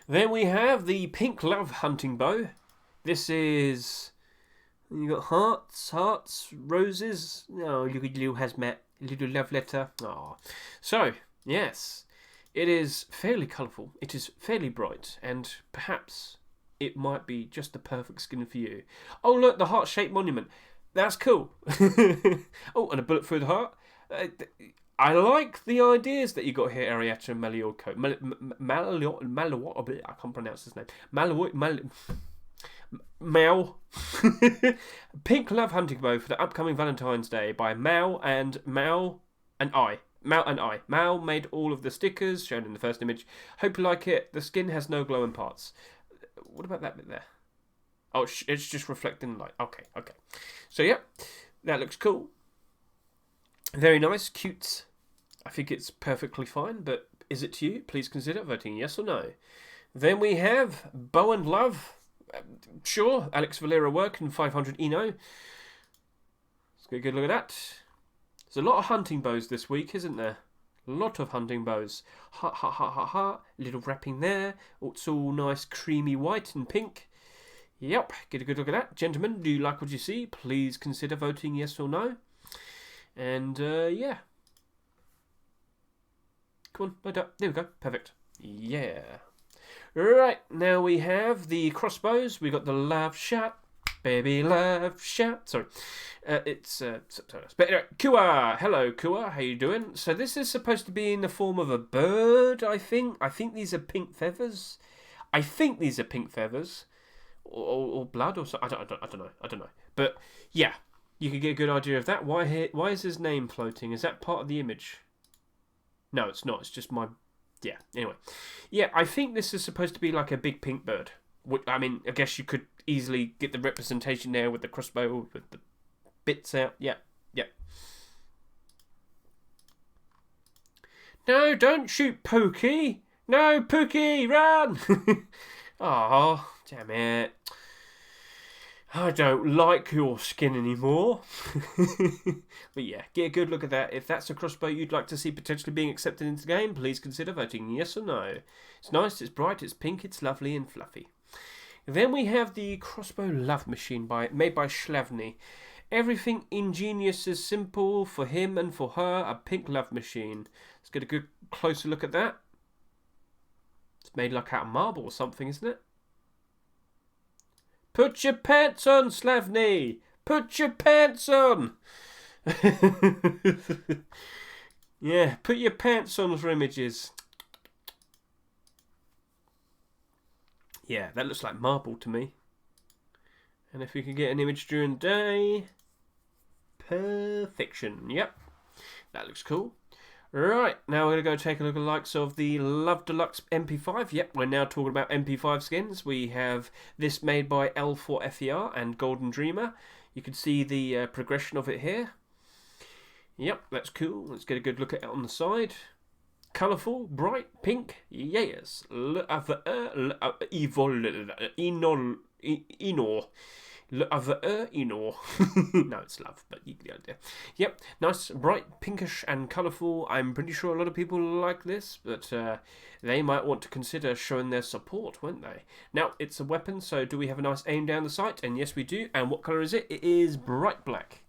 Then we have the Pink Love Hunting Bow. This is... You got hearts, roses. Oh, look at little hazmat, little love letter. Oh. So, yes, it is fairly colourful. It is fairly bright, and perhaps it might be just the perfect skin for you. Oh, look, the heart-shaped monument. That's cool. Oh, and a bullet through the heart. I like the ideas that you got here, Arietta and Malioco. I can't pronounce his name. Mal. Pink Love Hunting Bow for the upcoming Valentine's Day by Mal and I. Mal made all of the stickers shown in the first image. Hope you like it. The skin has no glowing parts. What about that bit there? Oh, it's just reflecting light. Okay. So, yeah, that looks cool. Very nice, cute. I think it's perfectly fine, but is it to you? Please consider voting yes or no. Then we have Bow and Love. Sure, Alex Valera work and 500 Eno. Let's get a good look at that. There's a lot of hunting bows this week, isn't there? A lot of hunting bows. Little wrapping there. It's all nice creamy white and pink. Yep, get a good look at that. Gentlemen, do you like what you see? Please consider voting yes or no. And, yeah. Come on, load up. There we go. Perfect. Yeah. Right, now we have the crossbows. We got the Love Sap. Baby Love Sap. Sorry. It's subtitles. But anyway, Kua. Hello, Kua. How you doing? So this is supposed to be in the form of a bird, I think. I think these are pink feathers. Or blood or something. I don't know. But, yeah. You can get a good idea of that. Why is his name floating? Is that part of the image? No, it's not. It's just my... Yeah, anyway. Yeah, I think this is supposed to be like a big pink bird. I mean, I guess you could easily get the representation there with the crossbow, with the bits out. Yeah. No, don't shoot Pookie. No, Pookie, run! Oh, damn it. I don't like your skin anymore. But yeah, get a good look at that. If that's a crossbow you'd like to see potentially being accepted into the game, please consider voting yes or no. It's nice, it's bright, it's pink, it's lovely and fluffy. Then we have the Crossbow Love Machine made by Schlavny. Everything ingenious is simple for him and for her, a pink love machine. Let's get a good closer look at that. It's made like out of marble or something, isn't it? Put your pants on, Schlavny! Put your pants on! Yeah, put your pants on for images. Yeah, that looks like marble to me. And if we can get an image during the day... Perfection. Yep. That looks cool. Right, now we're going to go take a look at the likes of the Love Deluxe MP5. Yep, we're now talking about MP5 skins. We have this made by L4FER and Golden Dreamer. You can see the progression of it here. Yep, that's cool. Let's get a good look at it on the side. Colourful, bright, pink, yes. No, it's love, but you get the idea. Yep, nice, bright, pinkish, and colourful. I'm pretty sure a lot of people like this, but they might want to consider showing their support, won't they? Now, it's a weapon, so do we have a nice aim down the sight? And yes, we do. And what colour is it? It is bright black.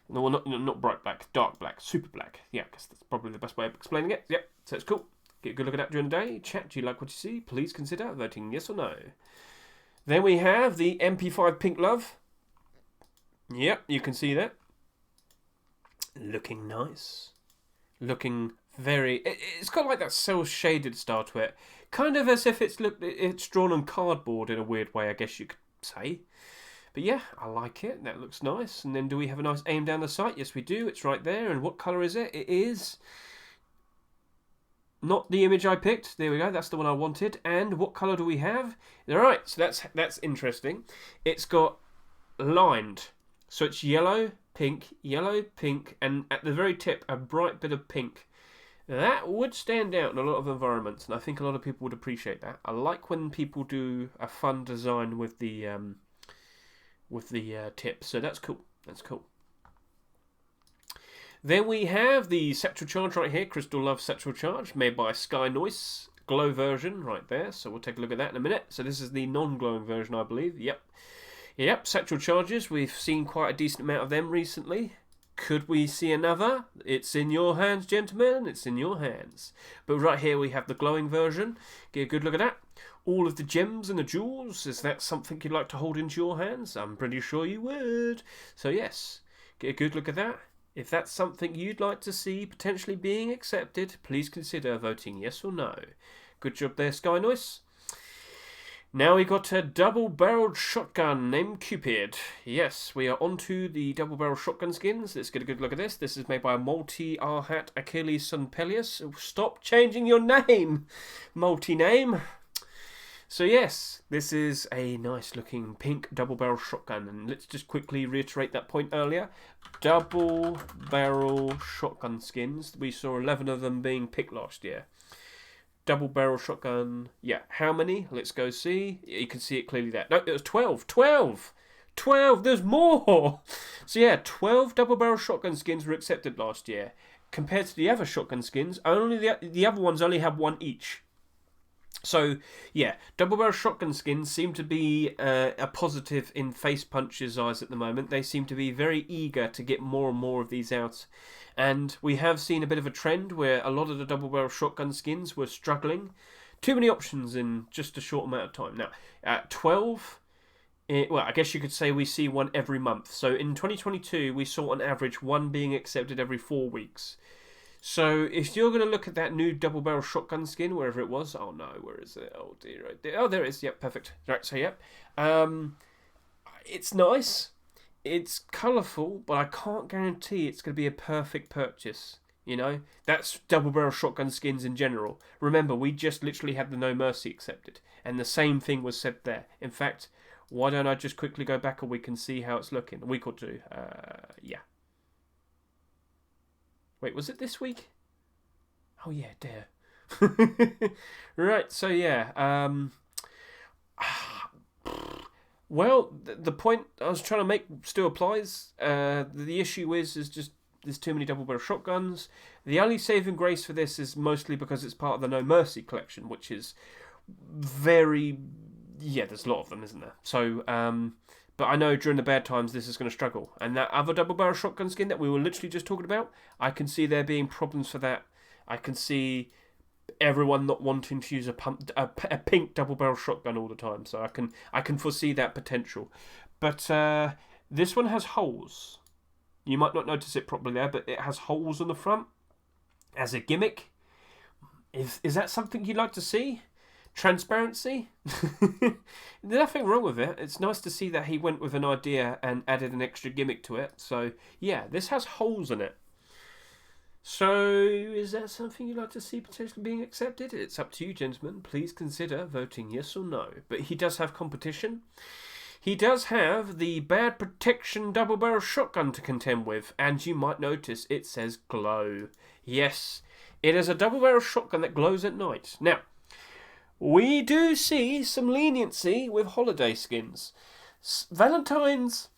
No, well, not bright black, dark black, super black. Yeah, I guess that's probably the best way of explaining it. Yep, so it's cool. Get a good look at that during the day. Chat, do you like what you see? Please consider voting yes or no. Then we have the MP5 Pink Love. Yep, you can see that. Looking nice. Looking very... It's got like that cel-shaded style to it. Kind of as if it's drawn on cardboard in a weird way, I guess you could say. But yeah, I like it. That looks nice. And then do we have a nice aim down the sight? Yes, we do. It's right there. And what colour is it? It is... not the image I picked. There we go. That's the one I wanted. And what colour do we have? All right. So that's interesting. It's got lined. So it's yellow, pink, and at the very tip, a bright bit of pink. That would stand out in a lot of environments, and I think a lot of people would appreciate that. I like when people do a fun design with the tip. So that's cool. That's cool. Then we have the Satchel Charge right here, Crystal Love Satchel Charge, made by Sky Noise, glow version right there. So we'll take a look at that in a minute. So this is the non-glowing version, I believe. Yep, Satchel Charges. We've seen quite a decent amount of them recently. Could we see another? It's in your hands, gentlemen. It's in your hands. But right here we have the glowing version. Get a good look at that. All of the gems and the jewels. Is that something you'd like to hold into your hands? I'm pretty sure you would. So yes, get a good look at that. If that's something you'd like to see potentially being accepted, please consider voting yes or no. Good job there, Sky Noise. Now we got a double-barreled shotgun named Cupid. Yes, we are onto the double-barrel shotgun skins. Let's get a good look at this. This is made by Multi-Arhat Achilles Sunpelius. Stop changing your name, multi-name. So yes, this is a nice-looking pink double-barrel shotgun. And let's just quickly reiterate that point earlier. Double-barrel shotgun skins. We saw 11 of them being picked last year. Double barrel shotgun. Yeah, how many? Let's go see. You can see it clearly there. No, it was 12. 12! 12! There's more! So yeah, 12 double barrel shotgun skins were accepted last year. Compared to the other shotgun skins, only the other ones only have one each. So yeah, double barrel shotgun skins seem to be a positive in Face Punch's eyes at the moment. They seem to be very eager to get more and more of these out. And we have seen a bit of a trend where a lot of the double barrel shotgun skins were struggling. Too many options in just a short amount of time. Now, at 12, well, I guess you could say we see one every month. So in 2022, we saw on average one being accepted every 4 weeks. So if you're going to look at that new double barrel shotgun skin, wherever it was, oh no, where is it? Oh dear, right there. Oh, there it is. Yep, perfect. Right, so yep. It's nice. It's colourful, but I can't guarantee it's going to be a perfect purchase. You know, that's double barrel shotgun skins in general. Remember, we just literally had the No Mercy accepted, and the same thing was said there. In fact, why don't I just quickly go back a week and see how it's looking? A week or two. Yeah. Wait, was it this week? Oh yeah, dear. Right, so yeah. Well, the point I was trying to make still applies. The issue is just there's too many double barrel shotguns. The only saving grace for this is mostly because it's part of the No Mercy collection, which is very... yeah, there's a lot of them, isn't there? So, but I know during the bad times this is going to struggle. And that other double barrel shotgun skin that we were literally just talking about, I can see there being problems for that. I can see everyone not wanting to use a pink double barrel shotgun all the time, so I can foresee that potential. But this one has holes. You might not notice it properly there, but it has holes on the front as a gimmick. Is that something you'd like to see? Transparency? There's nothing wrong with it. It's nice to see that he went with an idea and added an extra gimmick to it. So yeah, this has holes in it. So, is that something you'd like to see potentially being accepted? It's up to you, gentlemen. Please consider voting yes or no. But he does have competition. He does have the Bad Protection double barrel shotgun to contend with, and you might notice it says glow. Yes, it is a double barrel shotgun that glows at night. Now, we do see some leniency with holiday skins. Valentine's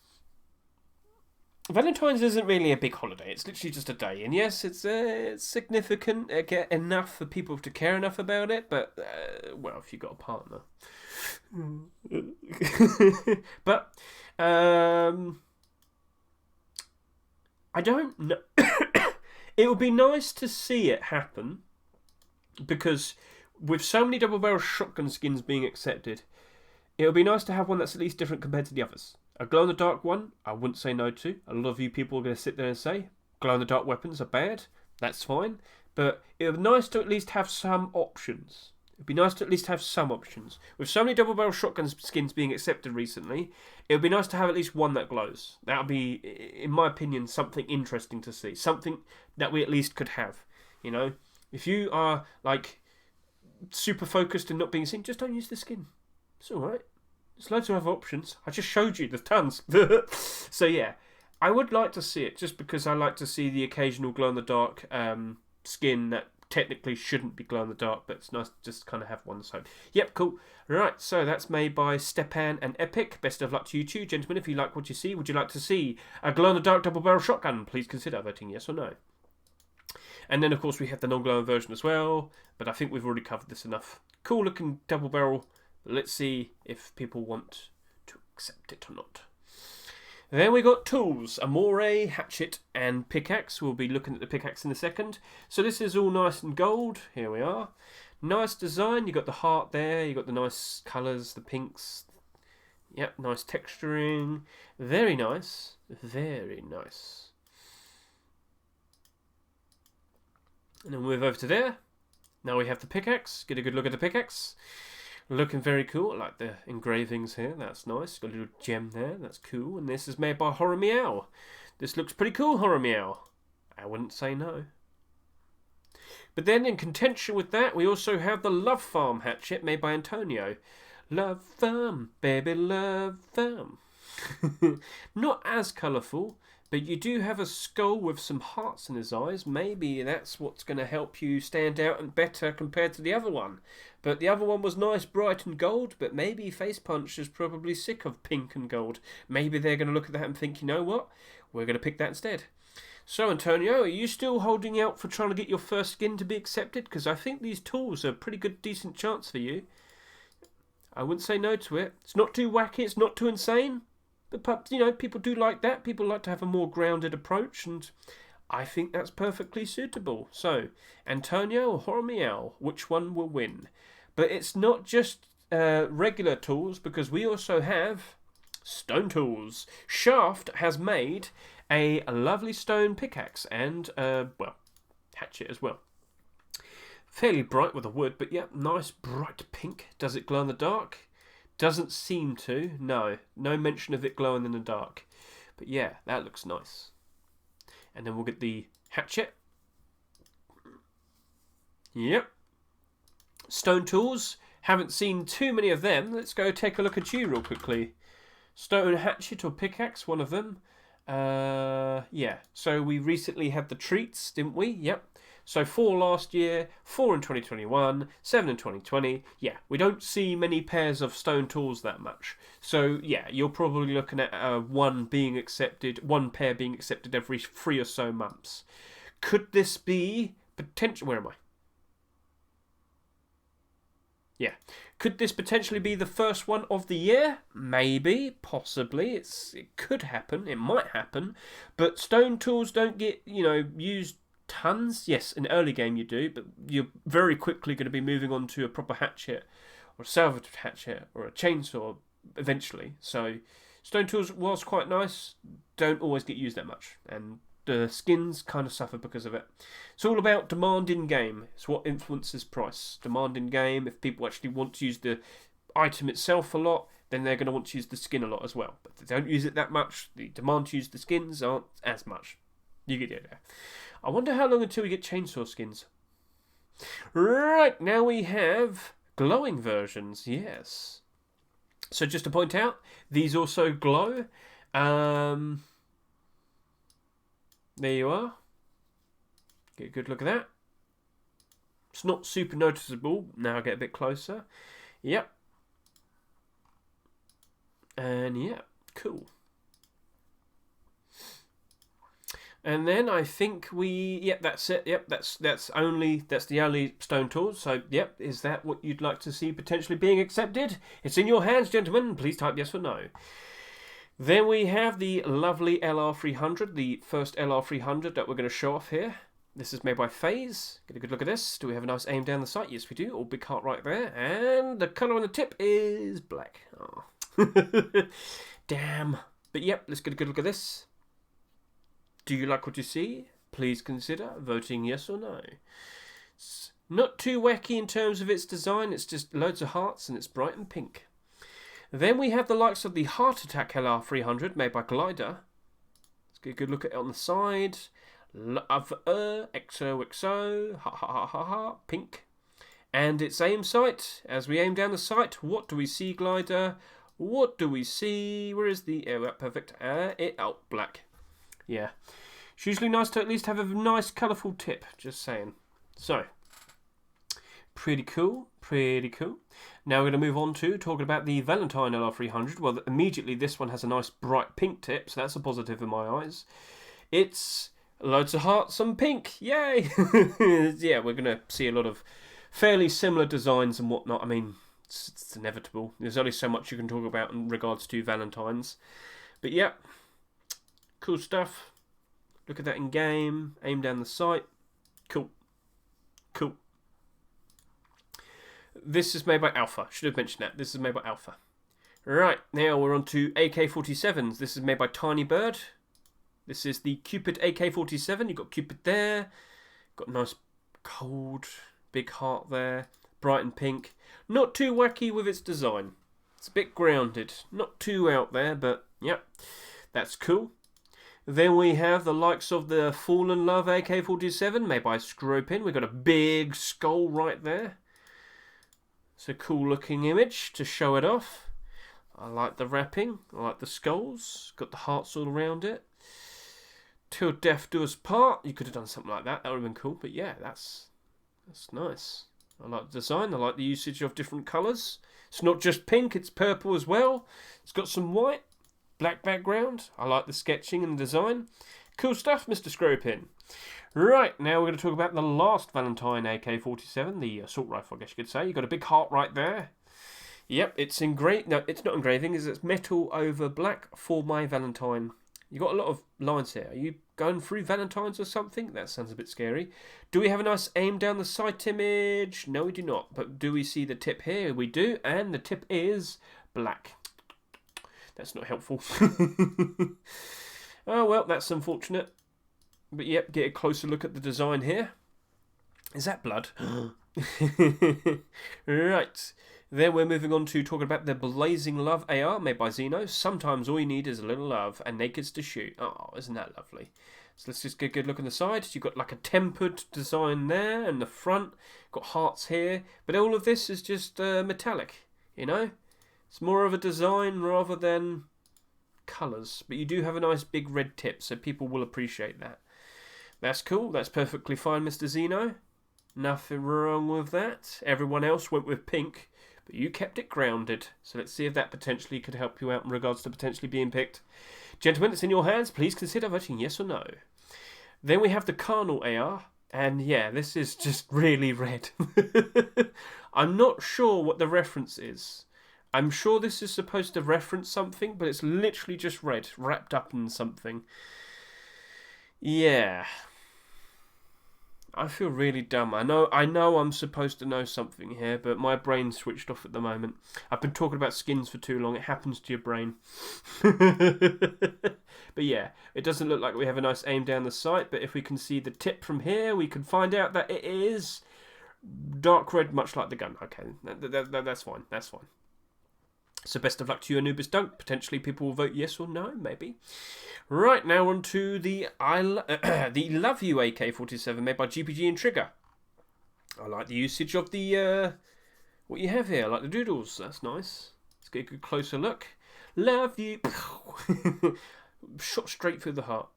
isn't really a big holiday. It's literally just a day. And yes, it's significant, enough for people to care enough about it. But, well, if you've got a partner. But, I don't know. It would be nice to see it happen. Because with so many double barrel shotgun skins being accepted, it would be nice to have one that's at least different compared to the others. A glow-in-the-dark one, I wouldn't say no to. A lot of you people are going to sit there and say, glow-in-the-dark weapons are bad. That's fine. But it would be nice to at least have some options. It would be nice to at least have some options. With so many double-barrel shotgun skins being accepted recently, it would be nice to have at least one that glows. That would be, in my opinion, something interesting to see. Something that we at least could have. You know? If you are, like, super focused and not being seen, just don't use the skin. It's alright. There's loads of other options. I just showed you. There's tons. So yeah, I would like to see it just because I like to see the occasional glow-in-the-dark skin that technically shouldn't be glow-in-the-dark, but it's nice to just kind of have one. So, yep, cool. Right, so that's made by Stepan and Epic. Best of luck to you two, gentlemen. If you like what you see, would you like to see a glow-in-the-dark double-barrel shotgun? Please consider voting yes or no. And then, of course, we have the non-glowing version as well, but I think we've already covered this enough. Cool-looking double-barrel. Let's see if people want to accept it or not. Then we got tools. Armour, hatchet, and pickaxe. We'll be looking at the pickaxe in a second. So this is all nice and gold. Here we are. Nice design. You got the heart there. You got the nice colours, the pinks. Yep, nice texturing. Very nice. Very nice. And then move over to there. Now we have the pickaxe. Get a good look at the pickaxe. Looking very cool. I like the engravings here. That's nice. Got a little gem there. That's cool. And this is made by Horror Meow. This looks pretty cool, Horror Meow. I wouldn't say no. But then in contention with that, we also have the Love Farm hatchet made by Antonio. Love Farm, baby, Love Farm. Not as colourful, but you do have a skull with some hearts in his eyes. Maybe that's what's going to help you stand out and better compared to the other one. But the other one was nice, bright and gold, but maybe Face Punch is probably sick of pink and gold. Maybe they're going to look at that and think, you know what? We're going to pick that instead. So, Antonio, are you still holding out for trying to get your first skin to be accepted? Because I think these tools are a pretty good, decent chance for you. I wouldn't say no to it. It's not too wacky, it's not too insane. But, you know, people do like that. People like to have a more grounded approach, and I think that's perfectly suitable. So, Antonio or Horror Meow, which one will win? But it's not just regular tools, because we also have stone tools. Shaft has made a lovely stone pickaxe and, well, hatchet as well. Fairly bright with the wood, but yeah, nice bright pink. Does it glow in the dark? Doesn't seem to. No mention of it glowing in the dark. But yeah, that looks nice. And then we'll get the hatchet. Yep. Stone tools. Haven't seen too many of them. Let's go take a look at you real quickly. Stone hatchet or pickaxe, one of them. Yeah. So we recently had the treats, didn't we? Yep. So 4 last year, 4 in 2021, 7 in 2020. Yeah, we don't see many pairs of stone tools that much. So yeah, you're probably looking at one pair being accepted every 3 or so months. Could this be potential? Where am I? Yeah. Could this potentially be the first one of the year? Maybe, possibly. It could happen. It might happen. But stone tools don't get, used tons. Yes, in early game you do, but you're very quickly going to be moving on to a proper hatchet or a salvage hatchet or a chainsaw eventually. So stone tools, whilst quite nice, don't always get used that much, and the skins kind of suffer because of it. It's all about demand in game. It's what influences price. Demand in game. If people actually want to use the item itself a lot, then they're going to want to use the skin a lot as well. But if they don't use it that much, the demand to use the skins aren't as much. You get the idea. I wonder how long until we get chainsaw skins. Right, now we have glowing versions, yes. So just to point out, these also glow. There you are. Get a good look at that. It's not super noticeable. Now I get a bit closer. Yep. And yeah, cool. And then I think yep, that's it. Yep, that's the only stone tools. So, yep, is that what you'd like to see potentially being accepted? It's in your hands, gentlemen. Please type yes or no. Then we have the lovely LR300, the first LR300 that we're going to show off here. This is made by FaZe. Get a good look at this. Do we have a nice aim down the sight? Yes, we do. All big heart right there. And the colour on the tip is black. Oh. Damn. But yep, let's get a good look at this. Do you like what you see? Please consider voting yes or no. It's not too wacky in terms of its design. It's just loads of hearts and it's bright and pink. Then we have the likes of the Heart Attack LR300 made by Glider. Let's get a good look at it on the side. Love XOXO, ha ha ha ha ha, pink. And its aim sight. As we aim down the sight, what do we see, Glider? What do we see? Where is the... Oh, perfect. Black. Yeah. It's usually nice to at least have a nice colourful tip. Just saying. So. Pretty cool. Pretty cool. Now we're going to move on to talking about the Valentine LR300. Well, immediately this one has a nice bright pink tip. So that's a positive in my eyes. It's loads of hearts and pink. Yay! Yeah, we're going to see a lot of fairly similar designs and whatnot. I mean, it's inevitable. There's only so much you can talk about in regards to Valentines. But yeah. Cool stuff. Look at that in game. Aim down the sight. Cool. Cool. This is made by Alpha. Should have mentioned that. This is made by Alpha. Right, now we're on to AK-47s. This is made by Tiny Bird. This is the Cupid AK-47. You've got Cupid there. Got a nice cold big heart there. Bright and pink. Not too wacky with its design. It's a bit grounded. Not too out there, but yeah. That's cool. Then we have the likes of the Fallen Love AK-47 made by Scropin. We've got a big skull right there. It's a cool looking image to show it off. I like the wrapping. I like the skulls. Got the hearts all around it. Till death do us part. You could have done something like that. That would have been cool. But yeah, that's nice. I like the design. I like the usage of different colours. It's not just pink. It's purple as well. It's got some white. Black background. I like the sketching and the design. Cool stuff, Mr. Scropin. Right, now we're going to talk about the last Valentine AK-47, the assault rifle, I guess you could say. You've got a big heart right there. Yep, it's engraved. No, it's not engraving. It's metal over black for my Valentine. You've got a lot of lines here. Are you going through Valentines or something? That sounds a bit scary. Do we have a nice aim down the sight image? No, we do not. But do we see the tip here? We do, and the tip is black. That's not helpful. Oh, well, that's unfortunate. But yep, get a closer look at the design here. Is that blood? Right. Then we're moving on to talking about the Blazing Love AR made by Xeno. Sometimes all you need is a little love and nakeds to shoot. Oh, isn't that lovely? So let's just get a good look on the side. You've got like a tempered design there and the front. Got hearts here. But all of this is just metallic, you know? It's more of a design rather than colours. But you do have a nice big red tip, so people will appreciate that. That's cool. That's perfectly fine, Mr. Xeno. Nothing wrong with that. Everyone else went with pink, but you kept it grounded. So let's see if that potentially could help you out in regards to potentially being picked. Gentlemen, it's in your hands. Please consider voting yes or no. Then we have the Carnal AR. And yeah, this is just really red. I'm not sure what the reference is. I'm sure this is supposed to reference something, but it's literally just red, wrapped up in something. Yeah. I feel really dumb. I know I'm supposed to know something here, but my brain's switched off at the moment. I've been talking about skins for too long. It happens to your brain. But yeah, it doesn't look like we have a nice aim down the sight, but if we can see the tip from here, we can find out that it is dark red, much like the gun. Okay, that's fine. That's fine. So best of luck to you, Anubis Dunk. Potentially people will vote yes or no, maybe. Right, now on to the the Love You AK-47 made by GPG and Trigger. I like the usage of the what you have here. I like the doodles. That's nice. Let's get a good closer look. Love you. Shot straight through the heart.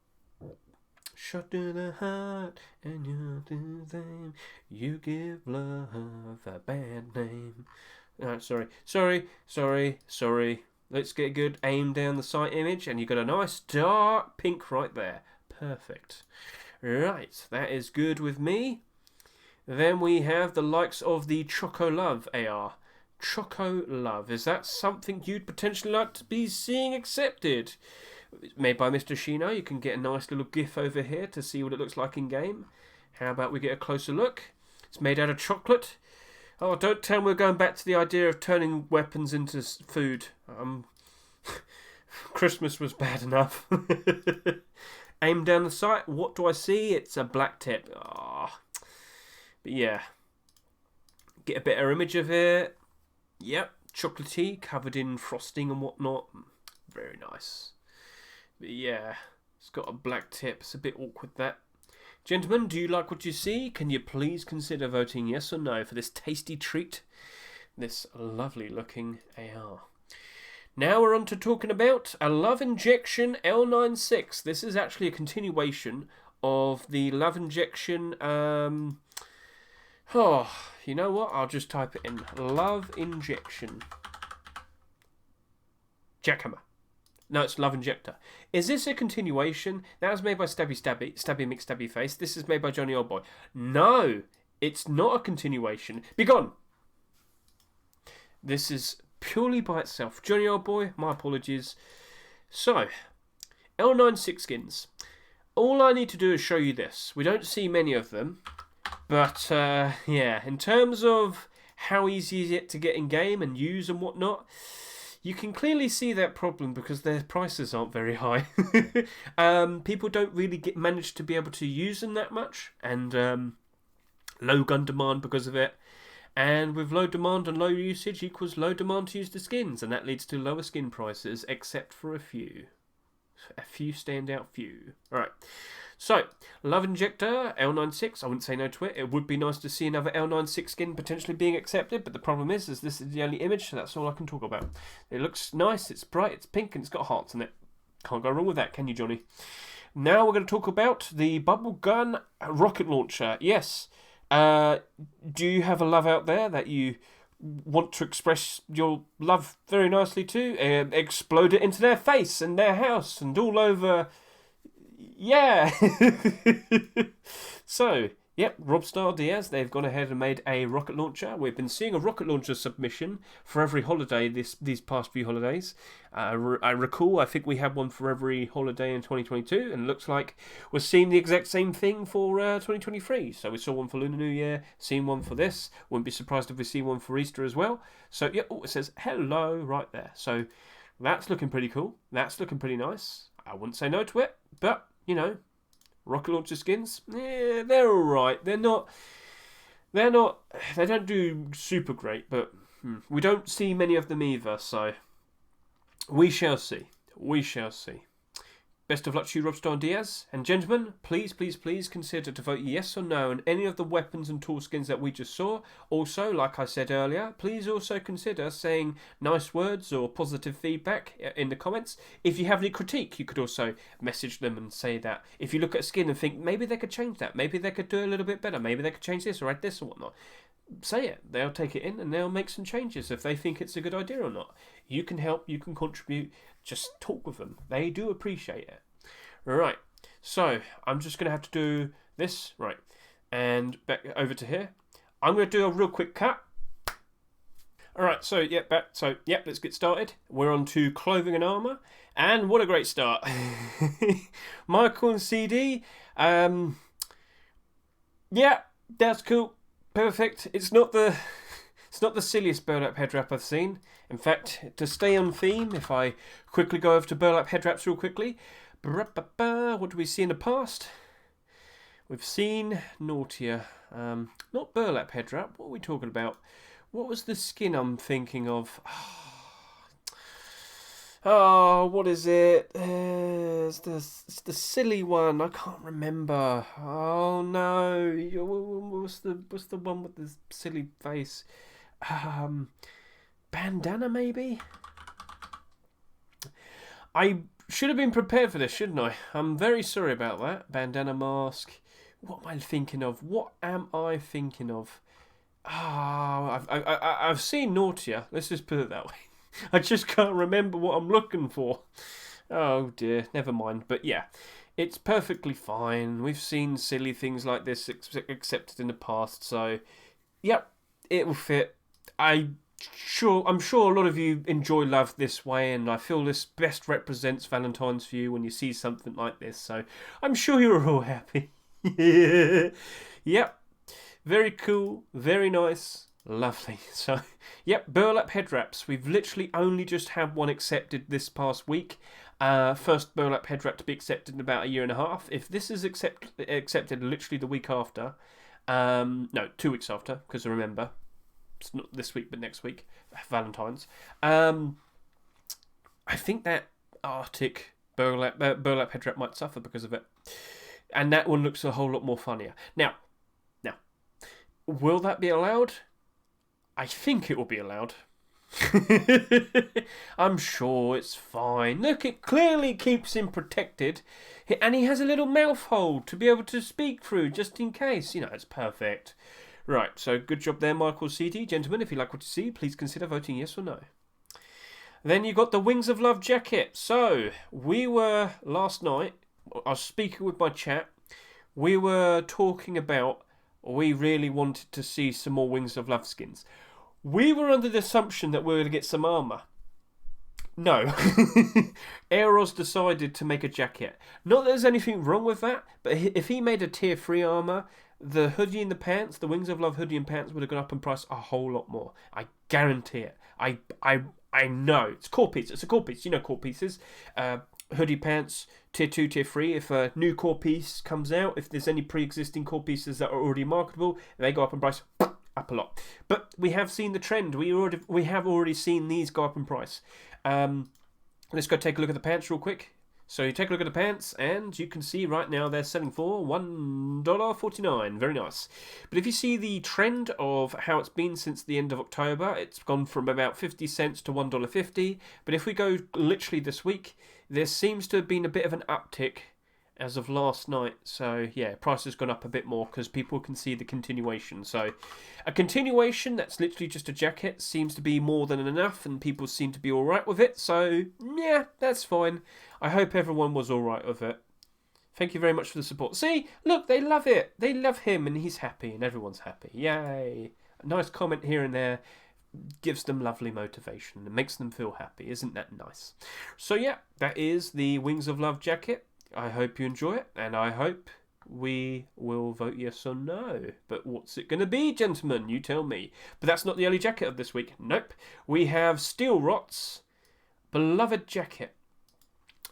Shot to the heart, and you're to them. You give love a bad name. Sorry. Let's get a good aim down the sight image, and you've got a nice dark pink right there. Perfect. Right, that is good with me. Then we have the likes of the Choco Love AR. Choco Love. Is that something you'd potentially like to be seeing accepted? It's made by Mr. Shino. You can get a nice little GIF over here to see what it looks like in game. How about we get a closer look? It's made out of chocolate. Oh, don't tell me we're going back to the idea of turning weapons into food. Christmas was bad enough. Aim down the sight. What do I see? It's a black tip. Oh. But yeah. Get a better image of it. Yep. Chocolatey, covered in frosting and whatnot. Very nice. But yeah. It's got a black tip. It's a bit awkward, that. Gentlemen, do you like what you see? Can you please consider voting yes or no for this tasty treat? This lovely looking AR. Now we're on to talking about a Love Injection L96. This is actually a continuation of the Love Injection... you know what? I'll just type it in. Love Injection. Jackhammer. No, it's Love Injector. Is this a continuation? That was made by Stabby McStabby Face. This is made by Johnny Oldboy. No, it's not a continuation. Be gone. This is purely by itself. Johnny Oldboy, my apologies. So, L96 skins. All I need to do is show you this. We don't see many of them. But, yeah, in terms of how easy is it to get in game and use and whatnot... You can clearly see that problem because their prices aren't very high. People don't really manage to be able to use them that much, and low gun demand because of it. And with low demand and low usage equals low demand to use the skins, and that leads to lower skin prices, except for a few. A few standout few. Alright. So, Love Injector, L96, I wouldn't say no to it. It would be nice to see another L96 skin potentially being accepted, but the problem is this is the only image, so that's all I can talk about. It looks nice, it's bright, it's pink, and it's got hearts in it. Can't go wrong with that, can you, Johnny? Now we're going to talk about the Bubble Gun Rocket Launcher. Yes. Do you have a love out there that you want to express your love very nicely to? Explode it into their face and their house and all over... Yeah. So, yep, Robstar Diaz, they've gone ahead and made a rocket launcher. We've been seeing a rocket launcher submission for every holiday these past few holidays. I recall, I think we had one for every holiday in 2022, and it looks like we're seeing the exact same thing for 2023. So we saw one for Lunar New Year, seen one for this. Wouldn't be surprised if we see one for Easter as well. So, yeah, oh, it says hello right there. So that's looking pretty cool. That's looking pretty nice. I wouldn't say no to it, but... You know, rocket launcher skins, yeah, they're alright. They don't do super great, but we don't see many of them either, so we shall see. We shall see. Best of luck to you, Robstar Diaz. And gentlemen, please consider to vote yes or no on any of the weapons and tool skins that we just saw. Also, like I said earlier, please also consider saying nice words or positive feedback in the comments. If you have any critique, you could also message them and say that. If you look at a skin and think, maybe they could change that, maybe they could do a little bit better, maybe they could change this or add this or whatnot. Say it. They'll take it in and they'll make some changes if they think it's a good idea or not. You can help, you can contribute, just talk with them. They do appreciate it. Right, so I'm just going to have to do this, right, and back over to here. I'm going to do a real quick cut. Alright, so, let's get started. We're on to clothing and armour, and what a great start. Michael and CD, yeah, that's cool. Perfect. It's not the silliest Burlap Headwrap I've seen. In fact, to stay on theme, if I quickly go over to Burlap Headwraps real quickly. What do we see in the past? We've seen naughtier. Not Burlap Headwrap. What are we talking about? What was the skin I'm thinking of? Oh, what is it? It's the silly one. I can't remember. Oh no! What's the one with the silly face? Um, Bandana maybe. I should have been prepared for this, shouldn't I? I'm very sorry about that. Bandana mask. What am I thinking of? What am I thinking of? I've seen naughtier. Let's just put it that way. I just can't remember what I'm looking for. Oh dear, never mind. But yeah, it's perfectly fine. We've seen silly things like this accepted in the past, so yep, it will fit. I'm sure a lot of you enjoy love this way, and I feel this best represents Valentine's for you when you see something like this. So I'm sure you're all happy. Yep, very cool, very nice, lovely. So, yep, Burlap head wraps. We've literally only just had one accepted this past week. First Burlap head wrap to be accepted in about a year and a half. If this is accepted literally the week after, no, 2 weeks after, because remember, it's not this week but next week, Valentine's. I think that Arctic burlap head wrap might suffer because of it, and that one looks a whole lot more funnier. Now, will that be allowed? I think it will be allowed. I'm sure it's fine. Look, it clearly keeps him protected, and he has a little mouth hole to be able to speak through just in case. You know, it's perfect. Right, so good job there, Michael CD. Gentlemen, if you like what you see, please consider voting yes or no. Then you got the Wings of Love jacket. So, we were, last night, I was speaking with my chat, we were talking about we really wanted to see some more Wings of Love skins. We were under the assumption that we were going to get some armour. No. Eros decided to make a jacket. Not that there's anything wrong with that, but if he made a tier 3 armour, the hoodie and the pants, the Wings of Love hoodie and pants would have gone up in price a whole lot more. I guarantee it. I know. It's core piece. It's a core piece. You know core pieces. Hoodie pants, tier 2, tier 3. If a new core piece comes out, if there's any pre-existing core pieces that are already marketable, they go up in price up a lot. But we have seen the trend. We have already seen these go up in price. Let's go take a look at the pants real quick. So you take a look at the pants, and you can see right now they're selling for $1.49. Very nice. But if you see the trend of how it's been since the end of October, it's gone from about 50 cents to $1.50. But if we go literally this week, there seems to have been a bit of an uptick as of last night. So yeah, price has gone up a bit more because people can see the continuation. So a continuation that's literally just a jacket seems to be more than enough, and people seem to be alright with it. So yeah, that's fine. I hope everyone was alright with it. Thank you very much for the support. See, look, they love it. They love him, and he's happy, and everyone's happy. Yay. A nice comment here and there gives them lovely motivation and makes them feel happy. Isn't that nice? So yeah, that is the Wings of Love jacket. I hope you enjoy it, and I hope we will vote yes or no. But what's it going to be, gentlemen? You tell me. But that's not the only jacket of this week. Nope. We have Steel Rot's beloved jacket.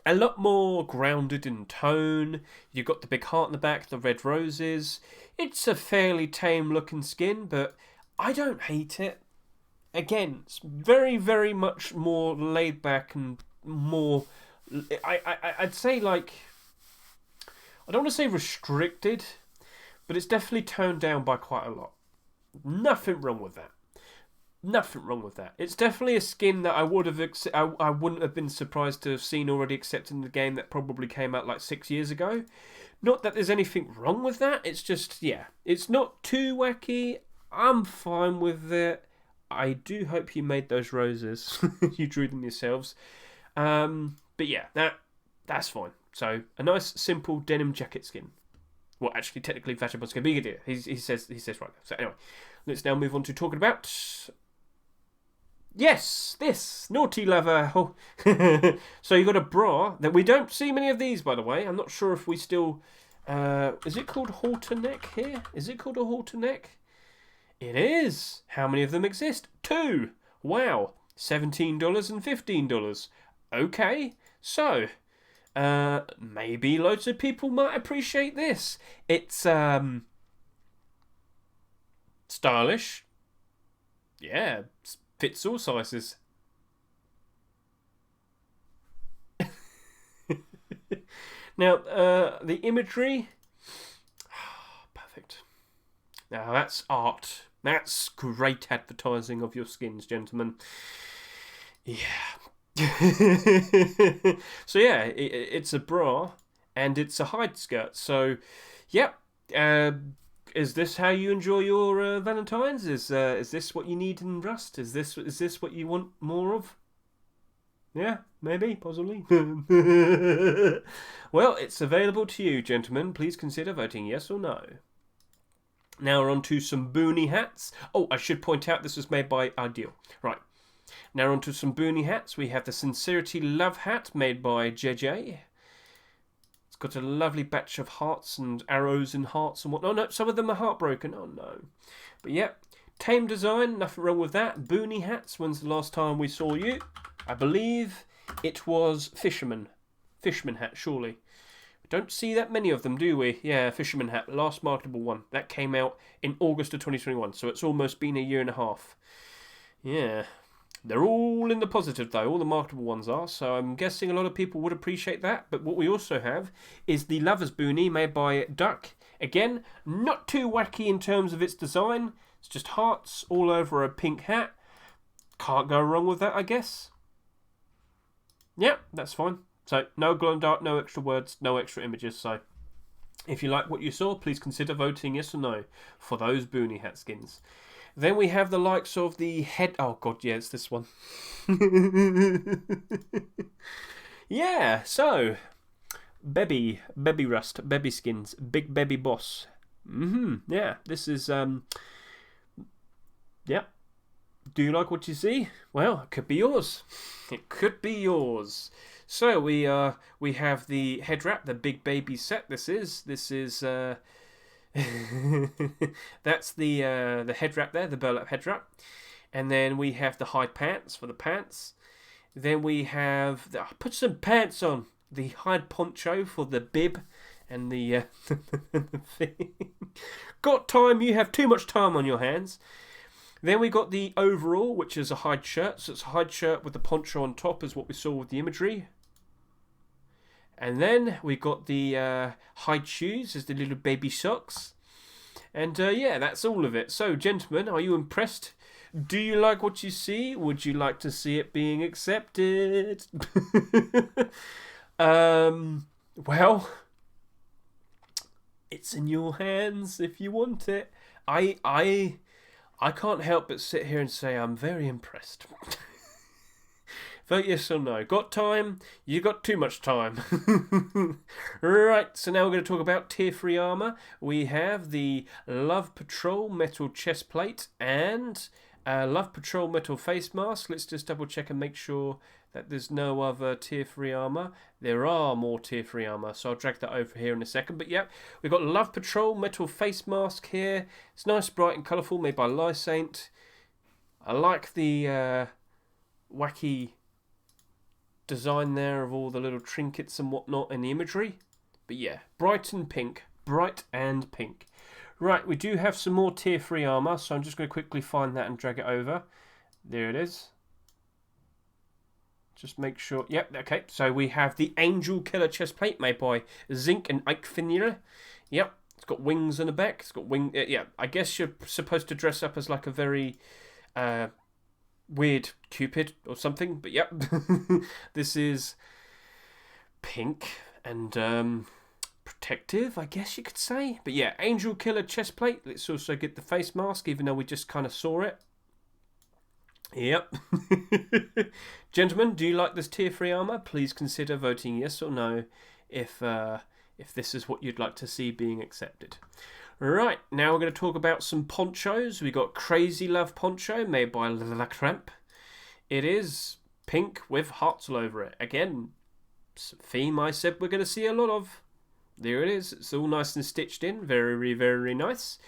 A lot more grounded in tone. You've got the big heart in the back, the red roses. It's a fairly tame looking skin, but I don't hate it. Again, it's very, very much more laid back and more... I'd say like... I don't want to say restricted, but it's definitely toned down by quite a lot. Nothing wrong with that. Nothing wrong with that. It's definitely a skin that I wouldn't have been surprised to have seen already accepted in the game that probably came out like 6 years ago. Not that there's anything wrong with that. It's just, yeah, it's not too wacky. I'm fine with it. I do hope you made those roses. You drew them yourselves. But yeah, that's fine. So a nice simple denim jacket skin. Well, actually, technically, vagabond skin. Big idea. He says right now. So anyway, let's now move on to talking about. Yes, this naughty lover. Oh. So you got a bra that we don't see many of these, by the way. I'm not sure if we still. Is it called halter neck here? Is it called a halter neck? It is. How many of them exist? 2. Wow. $17 and $15. Okay. So, maybe loads of people might appreciate this. It's stylish. Yeah, fits all sizes. Now, the imagery... Perfect. Now, that's art. That's great advertising of your skins, gentlemen. Yeah. So, yeah, it's a bra and it's a hide skirt. So, yep. Is this how you enjoy your Valentines? Is this what you need in Rust? Is this what you want more of? Yeah, maybe, possibly. Well, it's available to you, gentlemen. Please consider voting yes or no. Now we're on to some Boonie Hats. Oh, I should point out this was made by Ideal. Right. Now on to some Boonie Hats. We have the Sincerity Love Hat made by JJ. It's got a lovely batch of hearts and arrows and hearts and whatnot. Oh, no, some of them are heartbroken. Oh, no. But, yeah, tame design. Nothing wrong with that. Boonie Hats. When's the last time we saw you? I believe it was Fisherman. Fisherman hat, surely. We don't see that many of them, do we? Yeah, Fisherman hat. Last marketable one. That came out in August of 2021. So it's almost been a year and a half. Yeah. They're all in the positive, though. All the marketable ones are. So I'm guessing a lot of people would appreciate that. But what we also have is the Lover's Boonie made by Duck. Again, not too wacky in terms of its design. It's just hearts all over a pink hat. Can't go wrong with that, I guess. Yeah, that's fine. So no glow in dark, no extra words, no extra images. So if you like what you saw, please consider voting yes or no for those Boonie hat skins. Then we have the likes of the head... Oh, God, yeah, it's this one. Yeah, so... Baby Rust, Baby Skins, Big Baby Boss. Yeah, this is... Yeah. Do you like what you see? Well, it could be yours. It could be yours. So, we have the Headwrap, the Big Baby set. This is... That's the Headwrap there, the Burlap Headwrap. And then we have the hide pants for the pants. Then we have... put some pants on. The hide poncho for the bib. And the thing. Got time, you have too much time on your hands. Then we got the overall, which is a hide shirt. So it's a hide shirt with the poncho on top, is what we saw with the imagery. And then we got the hide shoes as the little baby socks. And yeah, that's all of it. So, gentlemen, are you impressed? Do you like what you see? Would you like to see it being accepted? Well, it's in your hands if you want it. I can't help but sit here and say I'm very impressed. Vote yes or no. Got time? You got too much time. Right, so now we're going to talk about Tier 3 armour. We have the Love Patrol metal chest plate and Love Patrol metal face mask. Let's just double check and make sure that there's no other Tier 3 armour. There are more Tier 3 armour, so I'll drag that over here in a second. But yeah, we've got Love Patrol metal face mask here. It's nice, bright and colourful, made by Lysaint. I like the wacky design there of all the little trinkets and whatnot in the imagery. But yeah, bright and pink. Bright and pink. Right, we do have some more Tier 3 armour, so I'm just going to quickly find that and drag it over. There it is. Just make sure... Yep, okay. So we have the Angel Killer chestplate made by Zinc and Eichfinir. Yep, it's got wings on the back. It's got wing... yeah, I guess you're supposed to dress up as like a very... weird Cupid or something, but yep. This is pink and protective, I guess you could say. But yeah, Angel Killer chestplate. Let's also get the face mask, even though we just kind of saw it. Yep. Gentlemen, do you like this Tier 3 armour? Please consider voting yes or no if this is what you'd like to see being accepted. Right, now we're going to talk about some ponchos. We got Crazy Love Poncho made by Trakmer. It is pink with hearts all over it. Again, theme I said we're going to see a lot of. There it is. It's all nice and stitched in. Very, very nice.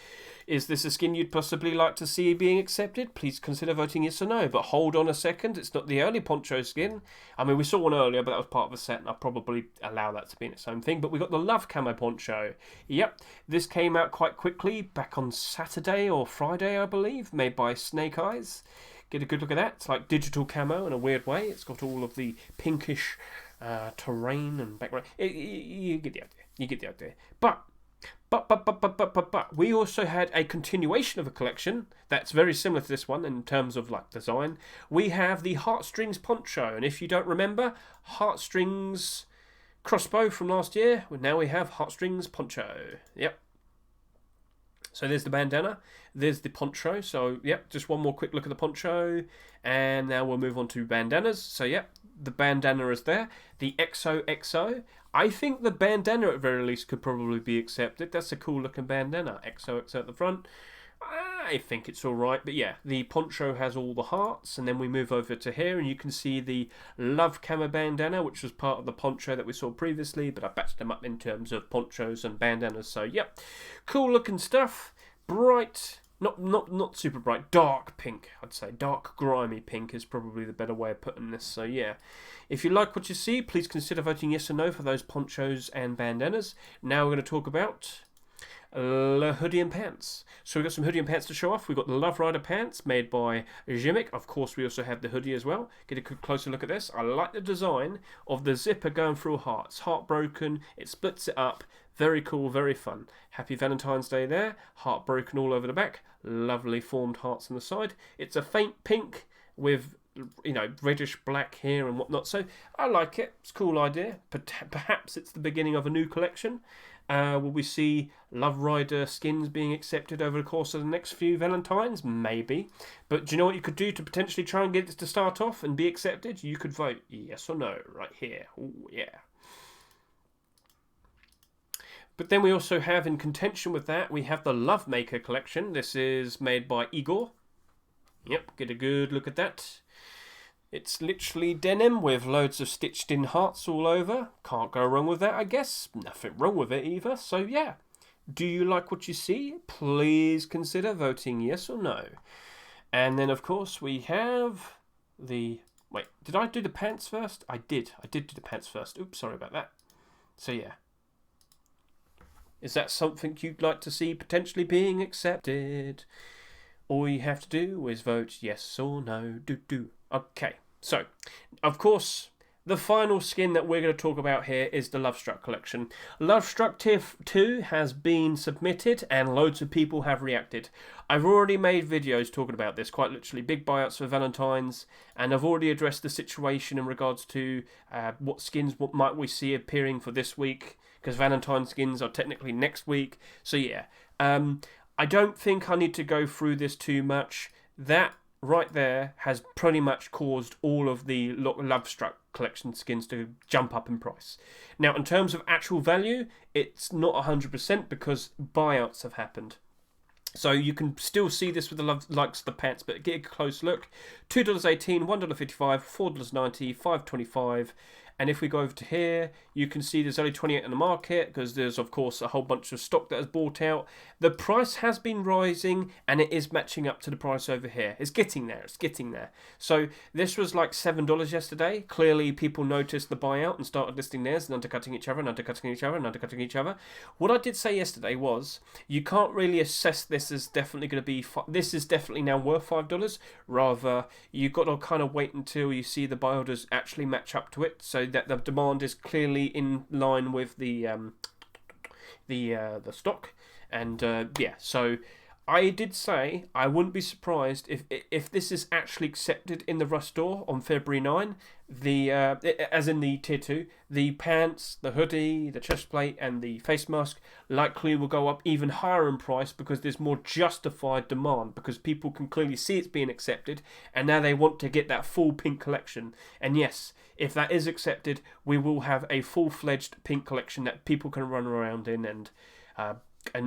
Is this a skin you'd possibly like to see being accepted? Please consider voting yes or no. But hold on a second. It's not the only poncho skin. I mean, we saw one earlier, but that was part of a set, and I'll probably allow that to be in its own thing. But we got the Love Camo poncho. Yep, this came out quite quickly, back on Saturday or Friday, I believe, made by Snake Eyes. Get a good look at that. It's like digital camo in a weird way. It's got all of the pinkish terrain and background. You get the idea. You get the idea. But we also had a continuation of a collection that's very similar to this one in terms of like design. We have the Heartstrings Poncho, and if you don't remember, Heartstrings Crossbow from last year, well, now we have Heartstrings Poncho. Yep. So there's the bandana, there's the poncho. So yep, just one more quick look at the poncho, and now we'll move on to bandanas. So yep, the bandana is there. The XOXO. I think the bandana at very least could probably be accepted. That's a cool looking bandana. XOXO at the front. I think it's alright, but yeah, the poncho has all the hearts, and then we move over to here, and you can see the Jackhammer bandana, which was part of the poncho that we saw previously, but I batched them up in terms of ponchos and bandanas, so yep. Cool looking stuff. Bright, not super bright, dark pink, I'd say. Dark, grimy pink is probably the better way of putting this, so yeah. If you like what you see, please consider voting yes or no for those ponchos and bandanas. Now we're going to talk about Hoodie Pants. So we've got some Hoodie Pants to show off. We've got the Love Rider Pants made by Jimmick. Of course, we also have the hoodie as well. Get a closer look at this. I like the design of the zipper going through a heart. It's heartbroken. It splits it up. Very cool, very fun. Happy Valentine's Day there. Heartbroken all over the back. Lovely formed hearts on the side. It's a faint pink with, you know, reddish black here and whatnot. So I like it. It's a cool idea. Perhaps it's the beginning of a new collection. Will we see Love Rider skins being accepted over the course of the next few Valentines? Maybe. But do you know what you could do to potentially try and get it to start off and be accepted? You could vote yes or no right here. Ooh, yeah. But then we also have in contention with that, we have the Love Maker collection. This is made by Igor. Yep, get a good look at that. It's literally denim with loads of stitched in hearts all over. Can't go wrong with that, I guess. Nothing wrong with it either. So yeah, do you like what you see? Please consider voting yes or no. And then of course we have the... Wait, did I do the pants first? I did do the pants first. Oops, sorry about that. So yeah. Is that something you'd like to see potentially being accepted? All you have to do is vote yes or no. Okay, so, of course, the final skin that we're going to talk about here is the Lovestruck collection. Lovestruck Tier 2 has been submitted and loads of people have reacted. I've already made videos talking about this, quite literally, big buyouts for Valentines, and I've already addressed the situation in regards to what skins might we see appearing for this week, because Valentine skins are technically next week, so yeah. I don't think I need to go through this too much. That right there has pretty much caused all of the Lovestruck collection skins to jump up in price. Now, in terms of actual value, it's not 100% because buyouts have happened. So you can still see this with the likes of the pants, but get a close look. $2.18, $1.55, $4.90, $5.25. And if we go over to here, you can see there's only 28 in the market because there's, of course, a whole bunch of stock that has bought out. The price has been rising and it is matching up to the price over here. It's getting there. It's getting there. So this was like $7 yesterday. Clearly, people noticed the buyout and started listing theirs and undercutting each other and undercutting each other and undercutting each other. What I did say yesterday was you can't really assess this as definitely going to be... This is definitely now worth $5. Rather, you've got to kind of wait until you see the buy orders actually match up to it. So that the demand is clearly in line with the stock, and yeah. So I did say I wouldn't be surprised if this is actually accepted in the Rust store on February 9. As in the tier 2, the pants, the hoodie, the chest plate, and the face mask likely will go up even higher in price because there's more justified demand because people can clearly see it's being accepted and now they want to get that full pink collection. And yes, if that is accepted, we will have a full-fledged pink collection that people can run around in and